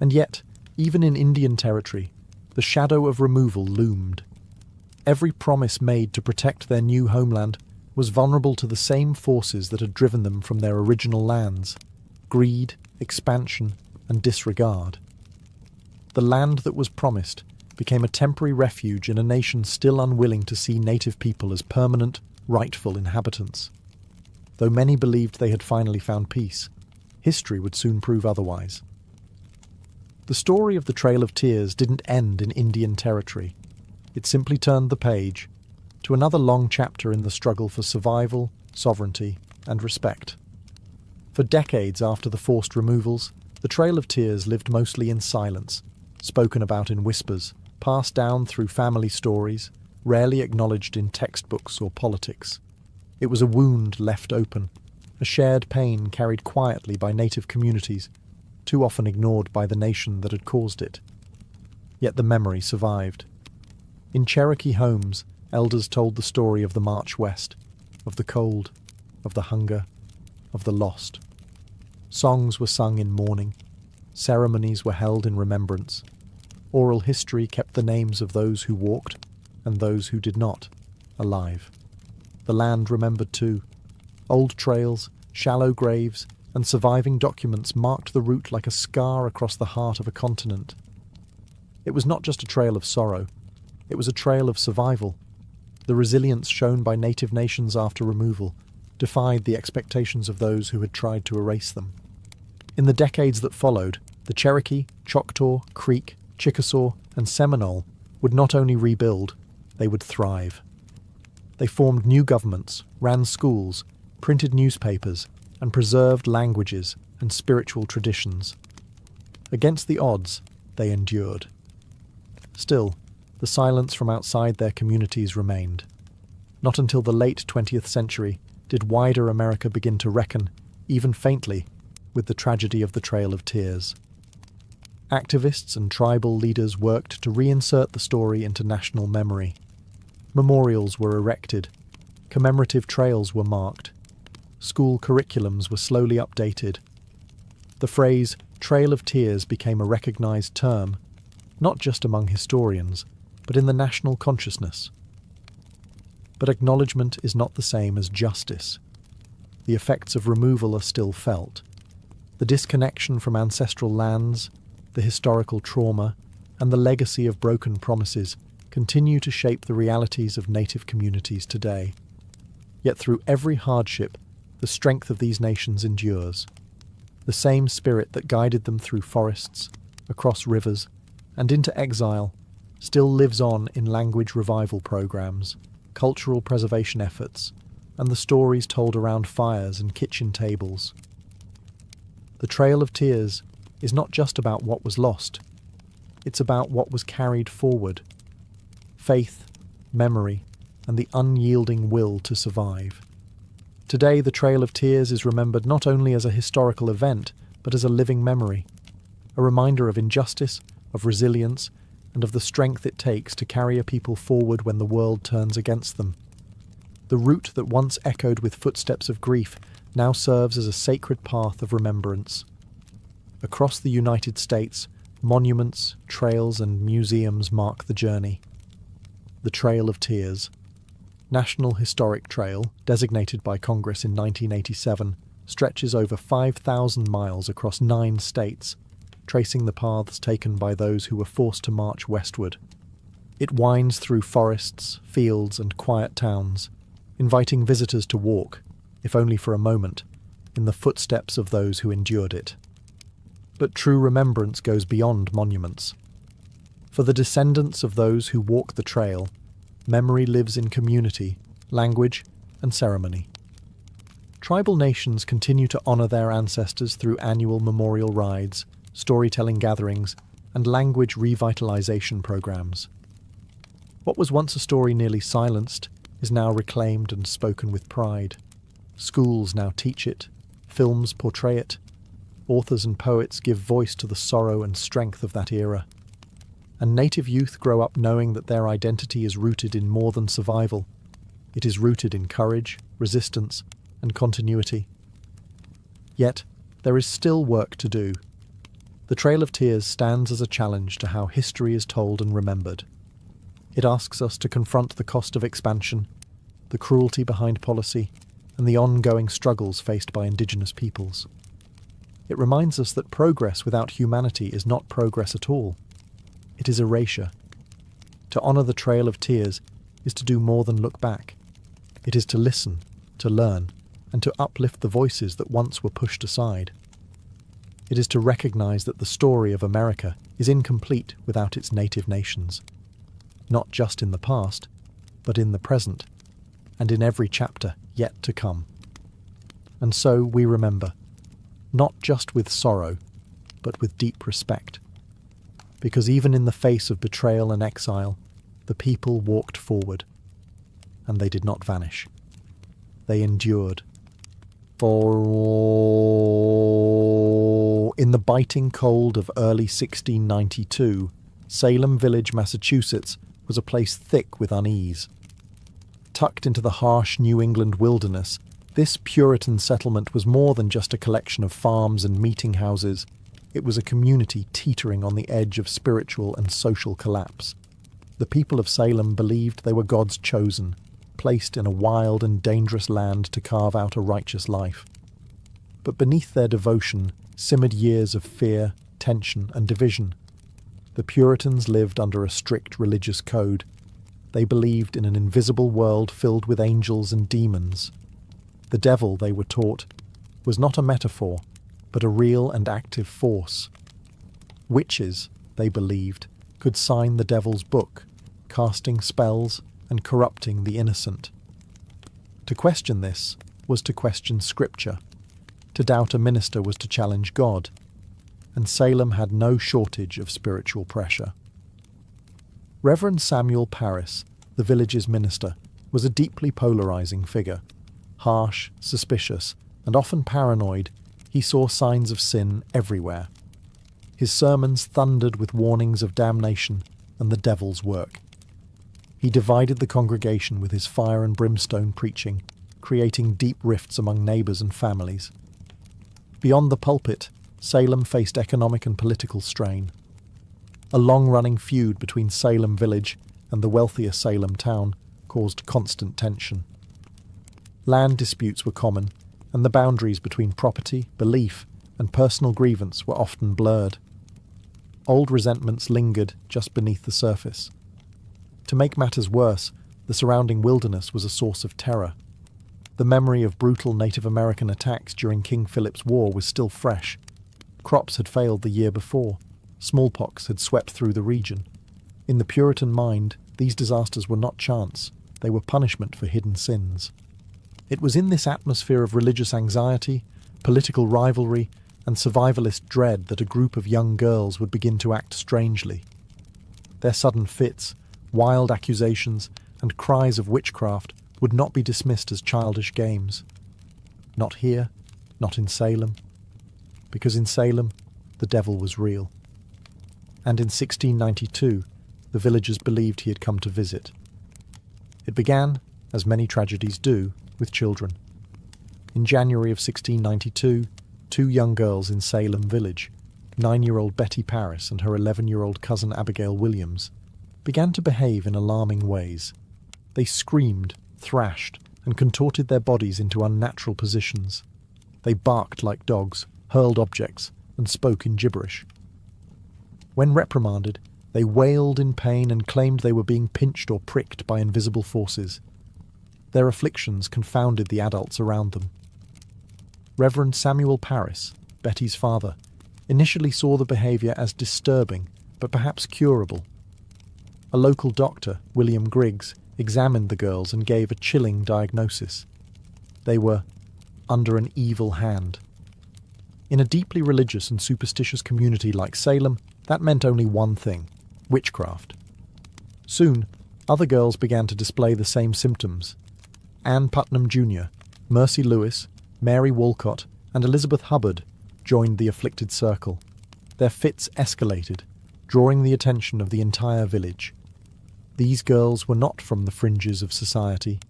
And yet, even in Indian Territory, the shadow of removal loomed. Every promise made to protect their new homeland was vulnerable to the same forces that had driven them from their original lands: greed, expansion, and disregard. The land that was promised became a temporary refuge in a nation still unwilling to see native people as permanent, rightful inhabitants. Though many believed they had finally found peace, history would soon prove otherwise. The story of the Trail of Tears didn't end in Indian Territory. It simply turned the page to another long chapter in the struggle for survival, sovereignty, and respect. For decades after the forced removals, the Trail of Tears lived mostly in silence, spoken about in whispers, passed down through family stories, rarely acknowledged in textbooks or politics. It was a wound left open, a shared pain carried quietly by native communities, too often ignored by the nation that had caused it. Yet the memory survived. In Cherokee homes, elders told the story of the march west, of the cold, of the hunger, of the lost. Songs were sung in mourning. Ceremonies were held in remembrance. Oral history kept the names of those who walked and those who did not alive. The land remembered too. Old trails, shallow graves, and surviving documents marked the route like a scar across the heart of a continent. It was not just a trail of sorrow. It was a trail of survival. The resilience shown by native nations after removal defied the expectations of those who had tried to erase them. In the decades that followed, the Cherokee, Choctaw, Creek, Chickasaw, and Seminole would not only rebuild, they would thrive. They formed new governments, ran schools, printed newspapers, and preserved languages and spiritual traditions. Against the odds, they endured. Still, the silence from outside their communities remained. Not until the late 20th century did wider America begin to reckon, even faintly, with the tragedy of the Trail of Tears. Activists and tribal leaders worked to reinsert the story into national memory. Memorials were erected. Commemorative trails were marked. School curriculums were slowly updated. The phrase Trail of Tears became a recognized term, not just among historians, but in the national consciousness. But acknowledgement is not the same as justice. The effects of removal are still felt. The disconnection from ancestral lands, the historical trauma, and the legacy of broken promises continue to shape the realities of native communities today. Yet through every hardship, the strength of these nations endures. The same spirit that guided them through forests, across rivers, and into exile still lives on in language revival programs, cultural preservation efforts, and the stories told around fires and kitchen tables. The Trail of Tears is not just about what was lost, it's about what was carried forward. Faith, memory, and the unyielding will to survive. Today, the Trail of Tears is remembered not only as a historical event, but as a living memory, a reminder of injustice, of resilience, and of the strength it takes to carry a people forward when the world turns against them. The route that once echoed with footsteps of grief now serves as a sacred path of remembrance. Across the United States, monuments, trails, and museums mark the journey. The Trail of Tears. National Historic Trail, designated by Congress in 1987, stretches over 5,000 miles across 9 states, tracing the paths taken by those who were forced to march westward. It winds through forests, fields, and quiet towns, inviting visitors to walk, if only for a moment, in the footsteps of those who endured it. But true remembrance goes beyond monuments. For the descendants of those who walk the trail, memory lives in community, language, and ceremony. Tribal nations continue to honour their ancestors through annual memorial rides, storytelling gatherings, and language revitalisation programs. What was once a story nearly silenced is now reclaimed and spoken with pride. Schools now teach it, films portray it, authors and poets give voice to the sorrow and strength of that era. And native youth grow up knowing that their identity is rooted in more than survival. It is rooted in courage, resistance, and continuity. Yet, there is still work to do. The Trail of Tears stands as a challenge to how history is told and remembered. It asks us to confront the cost of expansion, the cruelty behind policy, and the ongoing struggles faced by Indigenous peoples. It reminds us that progress without humanity is not progress at all. It is erasure. To honour the Trail of Tears is to do more than look back. It is to listen, to learn, and to uplift the voices that once were pushed aside. It is to recognise that the story of America is incomplete without its native nations, not just in the past, but in the present, and in every chapter yet to come. And so we remember, not just with sorrow, but with deep respect. Because even in the face of betrayal and exile, the people walked forward, and they did not vanish. They endured. For in the biting cold of early 1692, Salem Village, Massachusetts, was a place thick with unease. Tucked into the harsh New England wilderness, this Puritan settlement was more than just a collection of farms and meeting houses. It was a community teetering on the edge of spiritual and social collapse. The people of Salem believed they were God's chosen, placed in a wild and dangerous land to carve out a righteous life. But beneath their devotion simmered years of fear, tension, and division. The Puritans lived under a strict religious code. They believed in an invisible world filled with angels and demons. The devil, they were taught, was not a metaphor, but a real and active force. Witches, they believed, could sign the devil's book, casting spells and corrupting the innocent. To question this was to question Scripture. To doubt a minister was to challenge God. And Salem had no shortage of spiritual pressure. Reverend Samuel Parris, the village's minister, was a deeply polarizing figure. Harsh, suspicious, and often paranoid, he saw signs of sin everywhere. His sermons thundered with warnings of damnation and the devil's work. He divided the congregation with his fire and brimstone preaching, creating deep rifts among neighbours and families. Beyond the pulpit, Salem faced economic and political strain. A long-running feud between Salem Village and the wealthier Salem town caused constant tension. Land disputes were common, and the boundaries between property, belief, and personal grievance were often blurred. Old resentments lingered just beneath the surface. To make matters worse, the surrounding wilderness was a source of terror. The memory of brutal Native American attacks during King Philip's War was still fresh. Crops had failed the year before. Smallpox had swept through the region. In the Puritan mind, these disasters were not chance. They were punishment for hidden sins. It was in this atmosphere of religious anxiety, political rivalry, and survivalist dread that a group of young girls would begin to act strangely. Their sudden fits, wild accusations, and cries of witchcraft would not be dismissed as childish games. Not here, not in Salem. Because in Salem, the devil was real. And in 1692, the villagers believed he had come to visit. It began, as many tragedies do, with children. In January of 1692, two young girls in Salem village, 9-year-old Betty Paris and her 11-year-old cousin Abigail Williams, began to behave in alarming ways. They screamed, thrashed, and contorted their bodies into unnatural positions. They barked like dogs, hurled objects, and spoke in gibberish. When reprimanded, they wailed in pain and claimed they were being pinched or pricked by invisible forces. Their afflictions confounded the adults around them. Reverend Samuel Paris, Betty's father, initially saw the behaviour as disturbing, but perhaps curable. A local doctor, William Griggs, examined the girls and gave a chilling diagnosis. They were under an evil hand. In a deeply religious and superstitious community like Salem, that meant only one thing: witchcraft. Soon, other girls began to display the same symptoms. Anne Putnam Jr., Mercy Lewis, Mary Walcott, and Elizabeth Hubbard joined the afflicted circle. Their fits escalated, drawing the attention of the entire village. These girls were not from the fringes of society.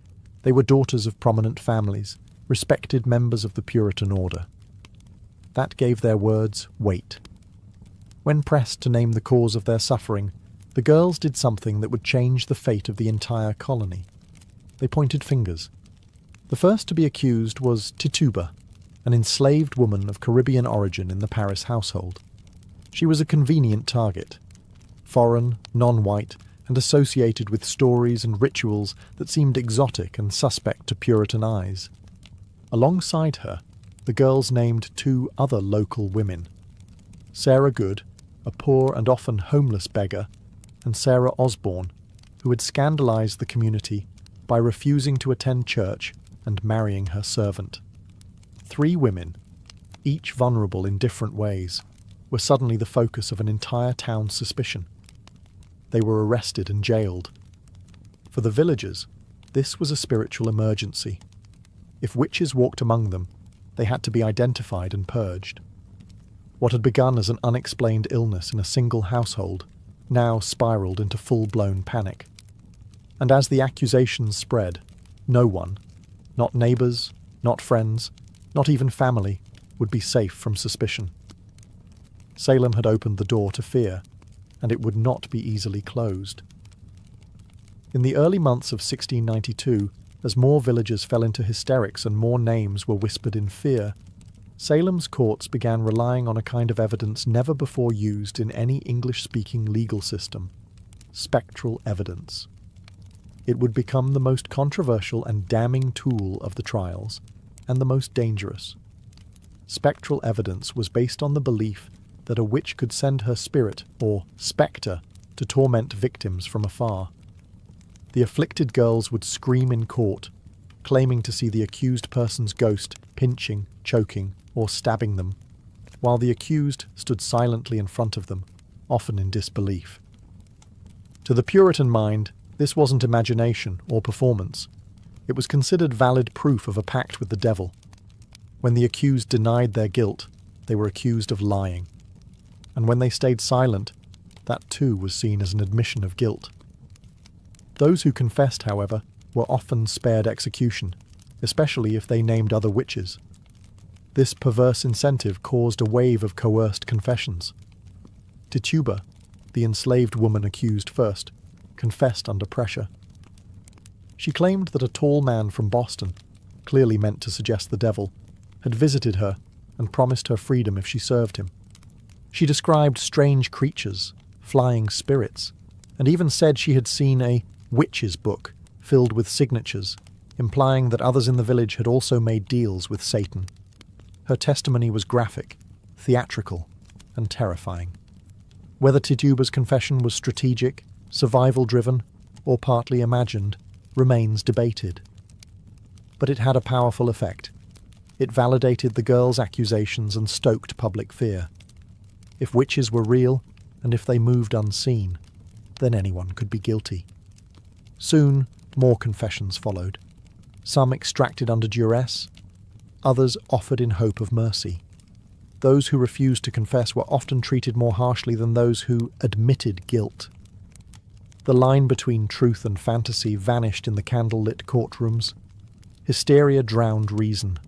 They were daughters of prominent families, respected members of the Puritan order. That gave their words weight. When pressed to name the cause of their suffering, the girls did something that would change the fate of the entire colony. They pointed fingers. The first to be accused was Tituba, an enslaved woman of Caribbean origin in the Paris household. She was a convenient target. Foreign, non-white, and associated with stories and rituals that seemed exotic and suspect to Puritan eyes. Alongside her, the girls named two other local women: Sarah Good, a poor and often homeless beggar, and Sarah Osborne, who had scandalized the community by refusing to attend church and marrying her servant. 3 women, each vulnerable in different ways, were suddenly the focus of an entire town's suspicion. They were arrested and jailed. For the villagers, this was a spiritual emergency. If witches walked among them, they had to be identified and purged. What had begun as an unexplained illness in a single household now spiraled into full-blown panic. And as the accusations spread, no one, not neighbours, not friends, not even family, would be safe from suspicion. Salem had opened the door to fear, and it would not be easily closed. In the early months of 1692, as more villagers fell into hysterics and more names were whispered in fear, Salem's courts began relying on a kind of evidence never before used in any English-speaking legal system: spectral evidence. It would become the most controversial and damning tool of the trials, and the most dangerous. Spectral evidence was based on the belief that a witch could send her spirit, or spectre, to torment victims from afar. The afflicted girls would scream in court, claiming to see the accused person's ghost pinching, choking, or stabbing them, while the accused stood silently in front of them, often in disbelief. To the Puritan mind, this wasn't imagination or performance. It was considered valid proof of a pact with the devil. When the accused denied their guilt, they were accused of lying. And when they stayed silent, that too was seen as an admission of guilt. Those who confessed, however, were often spared execution, especially if they named other witches. This perverse incentive caused a wave of coerced confessions. Tituba, the enslaved woman accused first, confessed under pressure. She claimed that a tall man from Boston, clearly meant to suggest the devil, had visited her and promised her freedom if she served him. She described strange creatures, flying spirits, and even said she had seen a witch's book filled with signatures, implying that others in the village had also made deals with Satan. Her testimony was graphic, theatrical, and terrifying. Whether Tituba's confession was strategic, survival-driven, or partly imagined, remains debated. But it had a powerful effect. It validated the girl's accusations and stoked public fear. If witches were real, and if they moved unseen, then anyone could be guilty. Soon, more confessions followed. Some extracted under duress, others offered in hope of mercy. Those who refused to confess were often treated more harshly than those who admitted guilt. The line between truth and fantasy vanished in the candle-lit courtrooms. Hysteria drowned reason.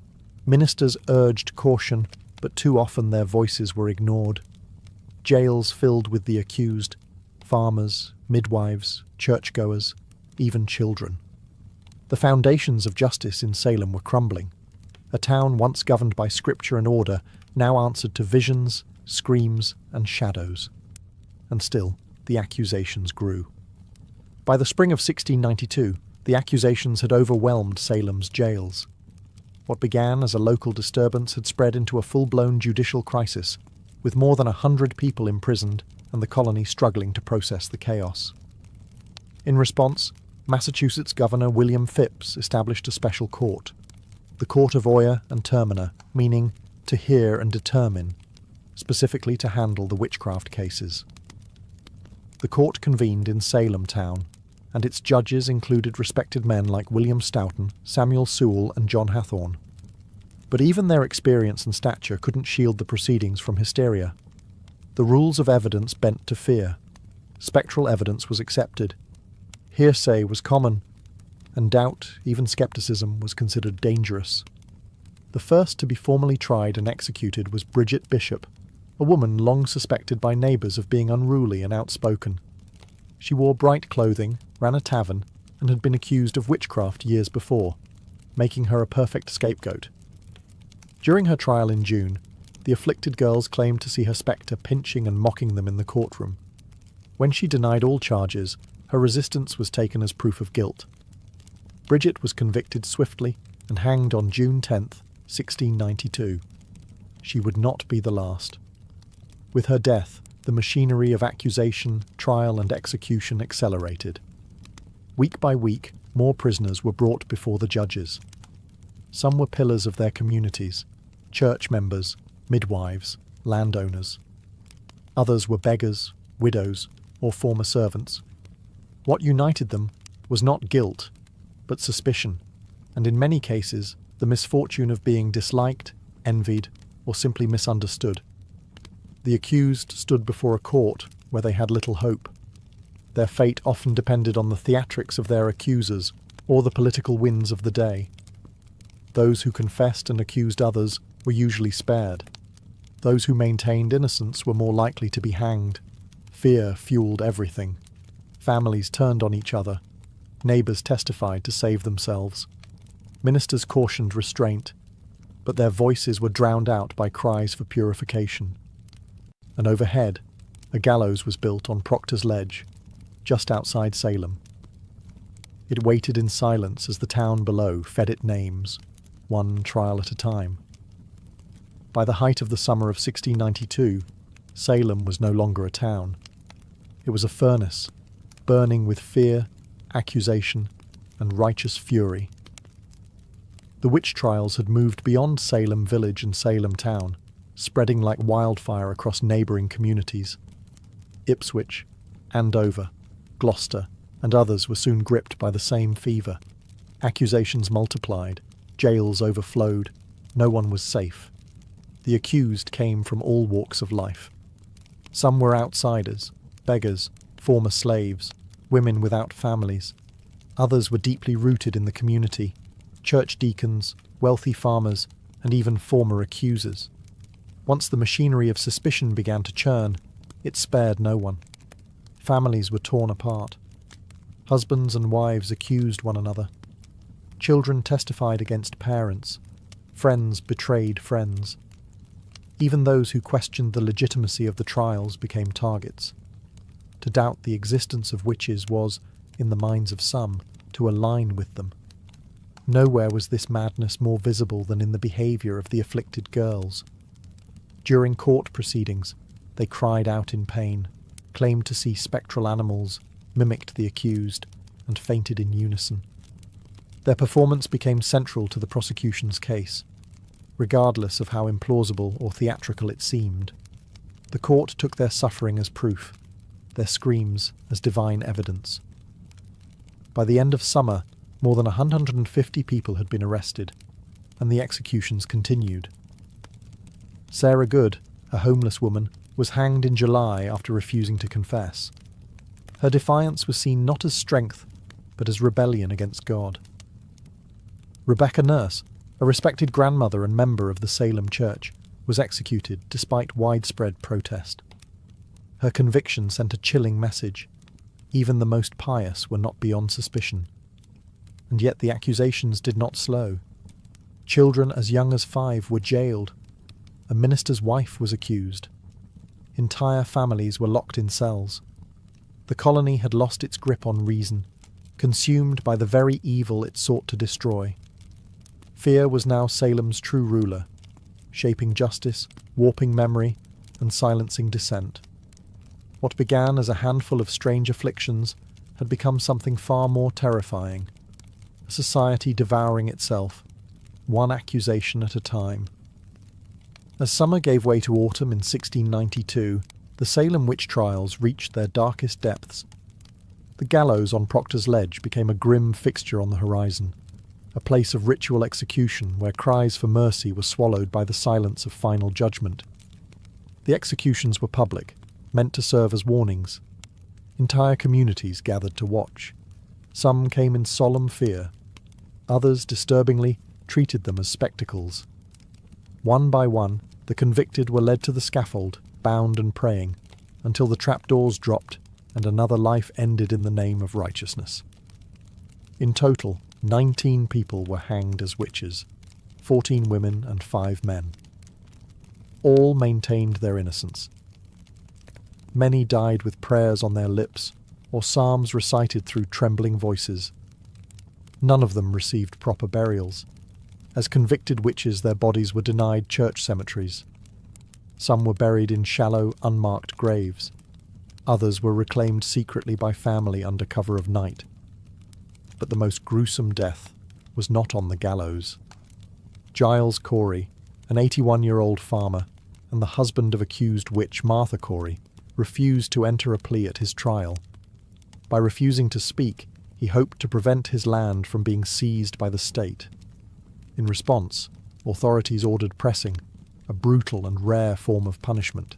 Ministers urged caution, but too often their voices were ignored. Jails filled with the accused, farmers, midwives, churchgoers, even children. The foundations of justice in Salem were crumbling. A town once governed by scripture and order now answered to visions, screams, and shadows. And still, the accusations grew. By the spring of 1692, the accusations had overwhelmed Salem's jails. What began as a local disturbance had spread into a full-blown judicial crisis, with more than 100 people imprisoned and the colony struggling to process the chaos. In response, Massachusetts Governor William Phips established a special court, the Court of Oyer and Terminer, meaning to hear and determine, specifically to handle the witchcraft cases. The court convened in Salem town, and its judges included respected men like William Stoughton, Samuel Sewall, and John Hathorne. But even their experience and stature couldn't shield the proceedings from hysteria. The rules of evidence bent to fear. Spectral evidence was accepted. Hearsay was common, and doubt, even skepticism, was considered dangerous. The first to be formally tried and executed was Bridget Bishop, a woman long suspected by neighbours of being unruly and outspoken. She wore bright clothing, ran a tavern, and had been accused of witchcraft years before, making her a perfect scapegoat. During her trial in June, the afflicted girls claimed to see her spectre pinching and mocking them in the courtroom. When she denied all charges, her resistance was taken as proof of guilt. Bridget was convicted swiftly and hanged on June 10th, 1692. She would not be the last. With her death, the machinery of accusation, trial, and execution accelerated. Week by week, more prisoners were brought before the judges. Some were pillars of their communities, church members, midwives, landowners. Others were beggars, widows, or former servants. What united them was not guilt, but suspicion, and in many cases, the misfortune of being disliked, envied, or simply misunderstood. The accused stood before a court where they had little hope. Their fate often depended on the theatrics of their accusers or the political winds of the day. Those who confessed and accused others were usually spared. Those who maintained innocence were more likely to be hanged. Fear fueled everything. Families turned on each other. Neighbours testified to save themselves. Ministers cautioned restraint, but their voices were drowned out by cries for purification. And overhead, a gallows was built on Proctor's Ledge, just outside Salem. It waited in silence as the town below fed it names, one trial at a time. By the height of the summer of 1692, Salem was no longer a town. It was a furnace, burning with fear, accusation, and righteous fury. The witch trials had moved beyond Salem village and Salem town, spreading like wildfire across neighbouring communities. Ipswich, Andover, Gloucester, and others were soon gripped by the same fever. Accusations multiplied, jails overflowed, no one was safe. The accused came from all walks of life. Some were outsiders, beggars, former slaves, women without families. Others were deeply rooted in the community, church deacons, wealthy farmers, and even former accusers. Once the machinery of suspicion began to churn, it spared no one. Families were torn apart. Husbands and wives accused one another. Children testified against parents. Friends betrayed friends. Even those who questioned the legitimacy of the trials became targets. To doubt the existence of witches was, in the minds of some, to align with them. Nowhere was this madness more visible than in the behaviour of the afflicted girls. During court proceedings, they cried out in pain, claimed to see spectral animals, mimicked the accused, and fainted in unison. Their performance became central to the prosecution's case, regardless of how implausible or theatrical it seemed. The court took their suffering as proof, their screams as divine evidence. By the end of summer, more than 150 people had been arrested, and the executions continued. Sarah Good, a homeless woman, was hanged in July after refusing to confess. Her defiance was seen not as strength, but as rebellion against God. Rebecca Nurse, a respected grandmother and member of the Salem Church, was executed despite widespread protest. Her conviction sent a chilling message. Even the most pious were not beyond suspicion. And yet the accusations did not slow. Children as young as 5 were jailed. A minister's wife was accused. Entire families were locked in cells. The colony had lost its grip on reason, consumed by the very evil it sought to destroy. Fear was now Salem's true ruler, shaping justice, warping memory, and silencing dissent. What began as a handful of strange afflictions had become something far more terrifying, a society devouring itself, one accusation at a time. As summer gave way to autumn in 1692, the Salem witch trials reached their darkest depths. The gallows on Proctor's Ledge became a grim fixture on the horizon, a place of ritual execution where cries for mercy were swallowed by the silence of final judgment. The executions were public, meant to serve as warnings. Entire communities gathered to watch. Some came in solemn fear. Others, disturbingly, treated them as spectacles. One by one, the convicted were led to the scaffold, bound and praying, until the trapdoors dropped and another life ended in the name of righteousness. In total, 19 people were hanged as witches, 14 women and 5 men. All maintained their innocence. Many died with prayers on their lips, or psalms recited through trembling voices. None of them received proper burials. As convicted witches, their bodies were denied church cemeteries. Some were buried in shallow, unmarked graves. Others were reclaimed secretly by family under cover of night. But the most gruesome death was not on the gallows. Giles Corey, an 81-year-old farmer, and the husband of accused witch Martha Corey, refused to enter a plea at his trial. By refusing to speak, he hoped to prevent his land from being seized by the state. In response, authorities ordered pressing, a brutal and rare form of punishment.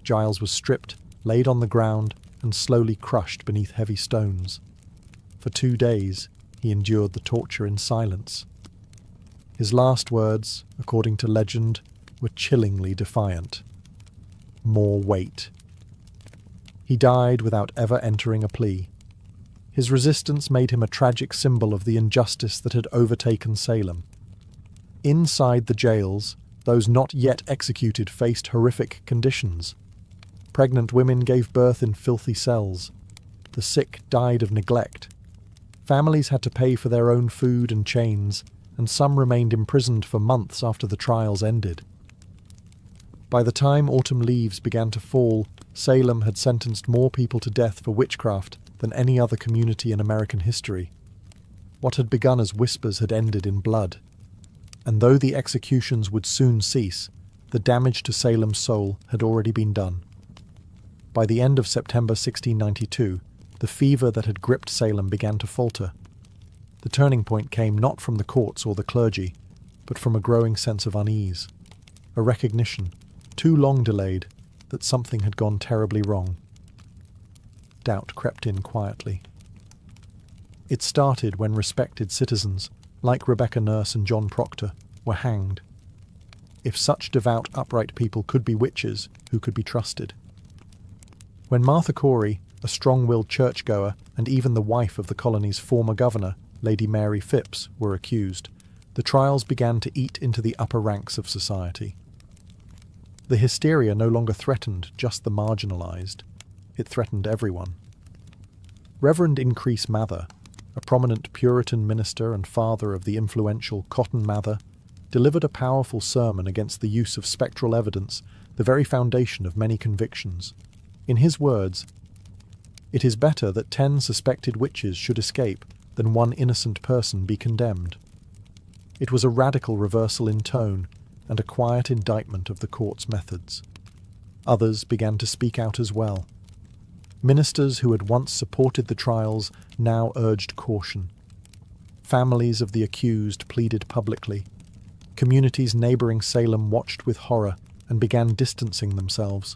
Giles was stripped, laid on the ground, and slowly crushed beneath heavy stones. For 2 days, he endured the torture in silence. His last words, according to legend, were chillingly defiant. More weight. He died without ever entering a plea. His resistance made him a tragic symbol of the injustice that had overtaken Salem. Inside the jails, those not yet executed faced horrific conditions. Pregnant women gave birth in filthy cells. The sick died of neglect. Families had to pay for their own food and chains, and some remained imprisoned for months after the trials ended. By the time autumn leaves began to fall, Salem had sentenced more people to death for witchcraft than any other community in American history. What had begun as whispers had ended in blood. And though the executions would soon cease, the damage to Salem's soul had already been done. By the end of September 1692, the fever that had gripped Salem began to falter. The turning point came not from the courts or the clergy, but from a growing sense of unease, a recognition, too long delayed, that something had gone terribly wrong. Doubt crept in quietly. It started when respected citizens, like Rebecca Nurse and John Proctor, were hanged. If such devout, upright people could be witches, who could be trusted? When Martha Corey, a strong-willed churchgoer and even the wife of the colony's former governor, Lady Mary Phipps, were accused, the trials began to eat into the upper ranks of society. The hysteria no longer threatened just the marginalized. It threatened everyone. Reverend Increase Mather, a prominent Puritan minister and father of the influential Cotton Mather, delivered a powerful sermon against the use of spectral evidence, the very foundation of many convictions. In his words, "It is better that 10 suspected witches should escape than one innocent person be condemned." It was a radical reversal in tone and a quiet indictment of the court's methods. Others began to speak out as well. Ministers who had once supported the trials now urged caution. Families of the accused pleaded publicly. Communities neighbouring Salem watched with horror and began distancing themselves.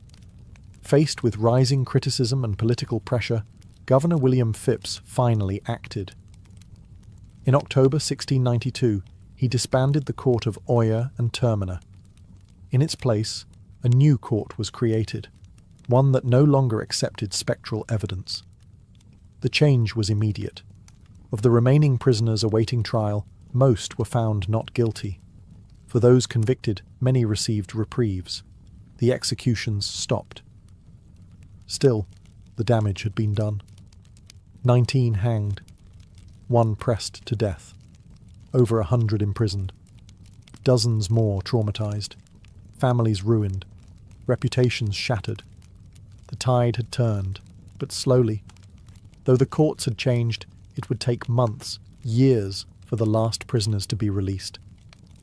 Faced with rising criticism and political pressure, Governor William Phips finally acted. In October 1692, he disbanded the court of Oyer and Terminer. In its place, a new court was created, one that no longer accepted spectral evidence. The change was immediate. Of the remaining prisoners awaiting trial, most were found not guilty. For those convicted, many received reprieves. The executions stopped. Still, the damage had been done. 19 hanged, 1 pressed to death, over 100 imprisoned, dozens more traumatized, families ruined, reputations shattered. The tide had turned, but slowly. Though the courts had changed, it would take months, years, for the last prisoners to be released,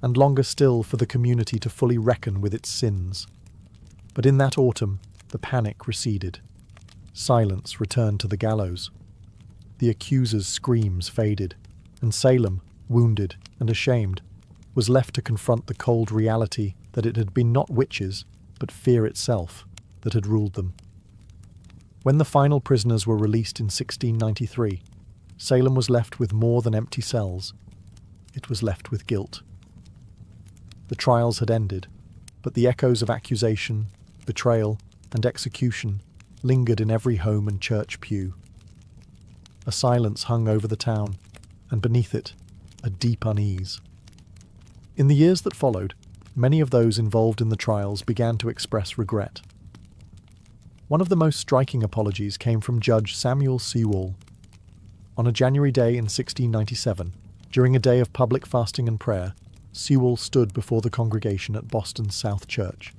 and longer still for the community to fully reckon with its sins. But in that autumn, the panic receded. Silence returned to the gallows. The accuser's screams faded, and Salem, wounded and ashamed, was left to confront the cold reality that it had been not witches, but fear itself, that had ruled them. When the final prisoners were released in 1693, Salem was left with more than empty cells. It was left with guilt. The trials had ended, but the echoes of accusation, betrayal, and execution lingered in every home and church pew. A silence hung over the town, and beneath it, a deep unease. In the years that followed, many of those involved in the trials began to express regret. One of the most striking apologies came from Judge Samuel Sewall. On a January day in 1697, during a day of public fasting and prayer, Sewall stood before the congregation at Boston's South Church.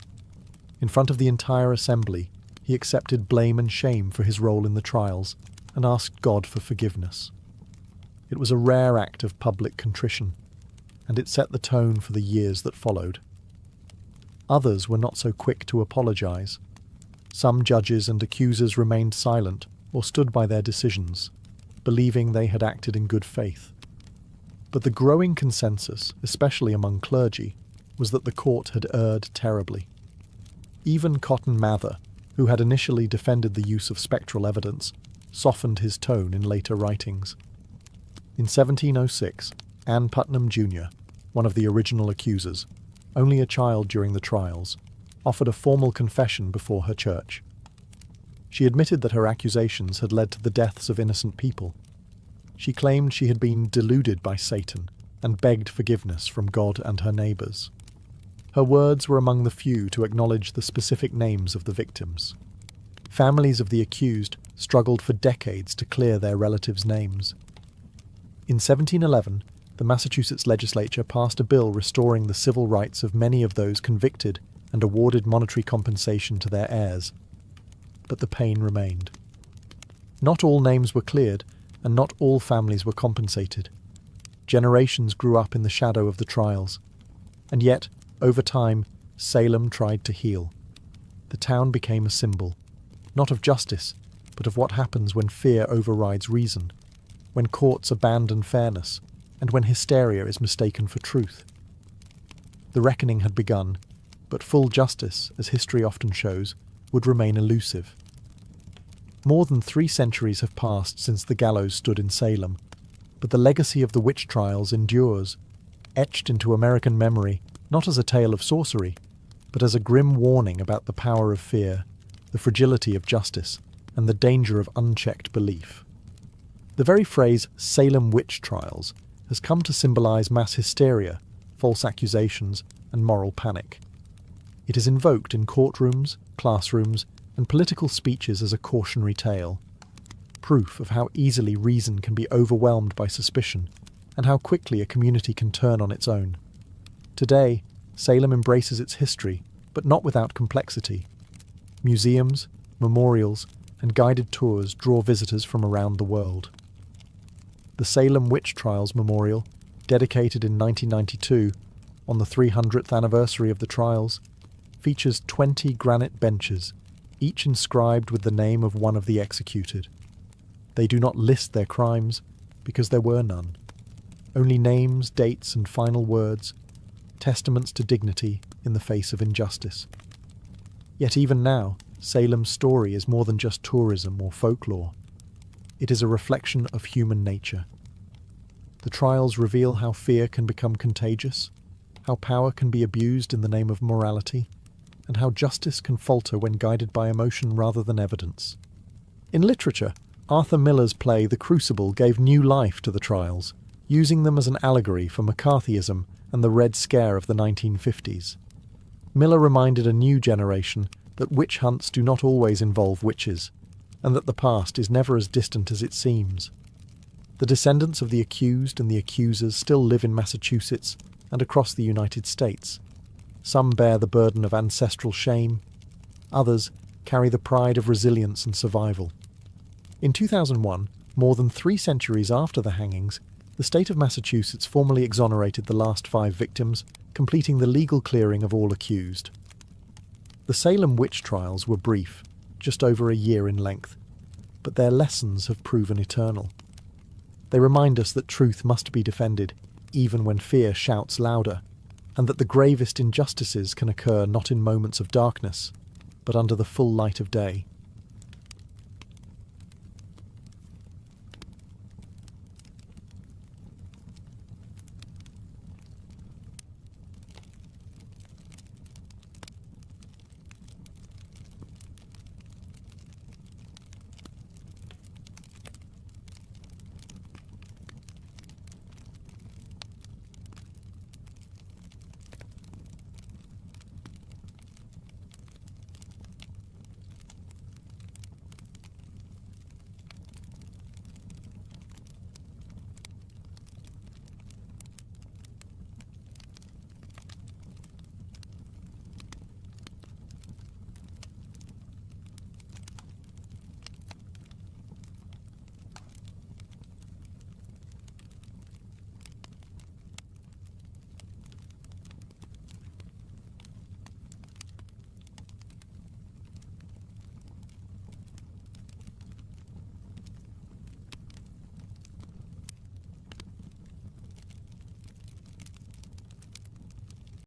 In front of the entire assembly, he accepted blame and shame for his role in the trials and asked God for forgiveness. It was a rare act of public contrition, and it set the tone for the years that followed. Others were not so quick to apologize. Some judges and accusers remained silent or stood by their decisions, believing they had acted in good faith. But the growing consensus, especially among clergy, was that the court had erred terribly. Even Cotton Mather, who had initially defended the use of spectral evidence, softened his tone in later writings. In 1706, Anne Putnam Jr., one of the original accusers, only a child during the trials, offered a formal confession before her church. She admitted that her accusations had led to the deaths of innocent people. She claimed she had been deluded by Satan and begged forgiveness from God and her neighbours. Her words were among the few to acknowledge the specific names of the victims. Families of the accused struggled for decades to clear their relatives' names. In 1711, the Massachusetts legislature passed a bill restoring the civil rights of many of those convicted and awarded monetary compensation to their heirs. But the pain remained. Not all names were cleared, and not all families were compensated. Generations grew up in the shadow of the trials. And yet, over time, Salem tried to heal. The town became a symbol, not of justice, but of what happens when fear overrides reason, when courts abandon fairness, and when hysteria is mistaken for truth. The reckoning had begun, but full justice, as history often shows, would remain elusive. More than 3 centuries have passed since the gallows stood in Salem, but the legacy of the witch trials endures, etched into American memory not as a tale of sorcery, but as a grim warning about the power of fear, the fragility of justice, and the danger of unchecked belief. The very phrase Salem witch trials has come to symbolize mass hysteria, false accusations, and moral panic. It is invoked in courtrooms, classrooms, and political speeches as a cautionary tale, proof of how easily reason can be overwhelmed by suspicion and how quickly a community can turn on its own. Today, Salem embraces its history, but not without complexity. Museums, memorials, and guided tours draw visitors from around the world. The Salem Witch Trials Memorial, dedicated in 1992 on the 300th anniversary of the trials, features 20 granite benches, each inscribed with the name of one of the executed. They do not list their crimes, because there were none. Only names, dates, and final words, testaments to dignity in the face of injustice. Yet even now, Salem's story is more than just tourism or folklore. It is a reflection of human nature. The trials reveal how fear can become contagious, how power can be abused in the name of morality, and how justice can falter when guided by emotion rather than evidence. In literature, Arthur Miller's play The Crucible gave new life to the trials, using them as an allegory for McCarthyism and the Red Scare of the 1950s. Miller reminded a new generation that witch hunts do not always involve witches, and that the past is never as distant as it seems. The descendants of the accused and the accusers still live in Massachusetts and across the United States. Some bear the burden of ancestral shame, others carry the pride of resilience and survival. In 2001, more than 3 centuries after the hangings, the state of Massachusetts formally exonerated the last 5 victims, completing the legal clearing of all accused. The Salem witch trials were brief, just over a year in length, but their lessons have proven eternal. They remind us that truth must be defended, even when fear shouts louder, and that the gravest injustices can occur not in moments of darkness, but under the full light of day.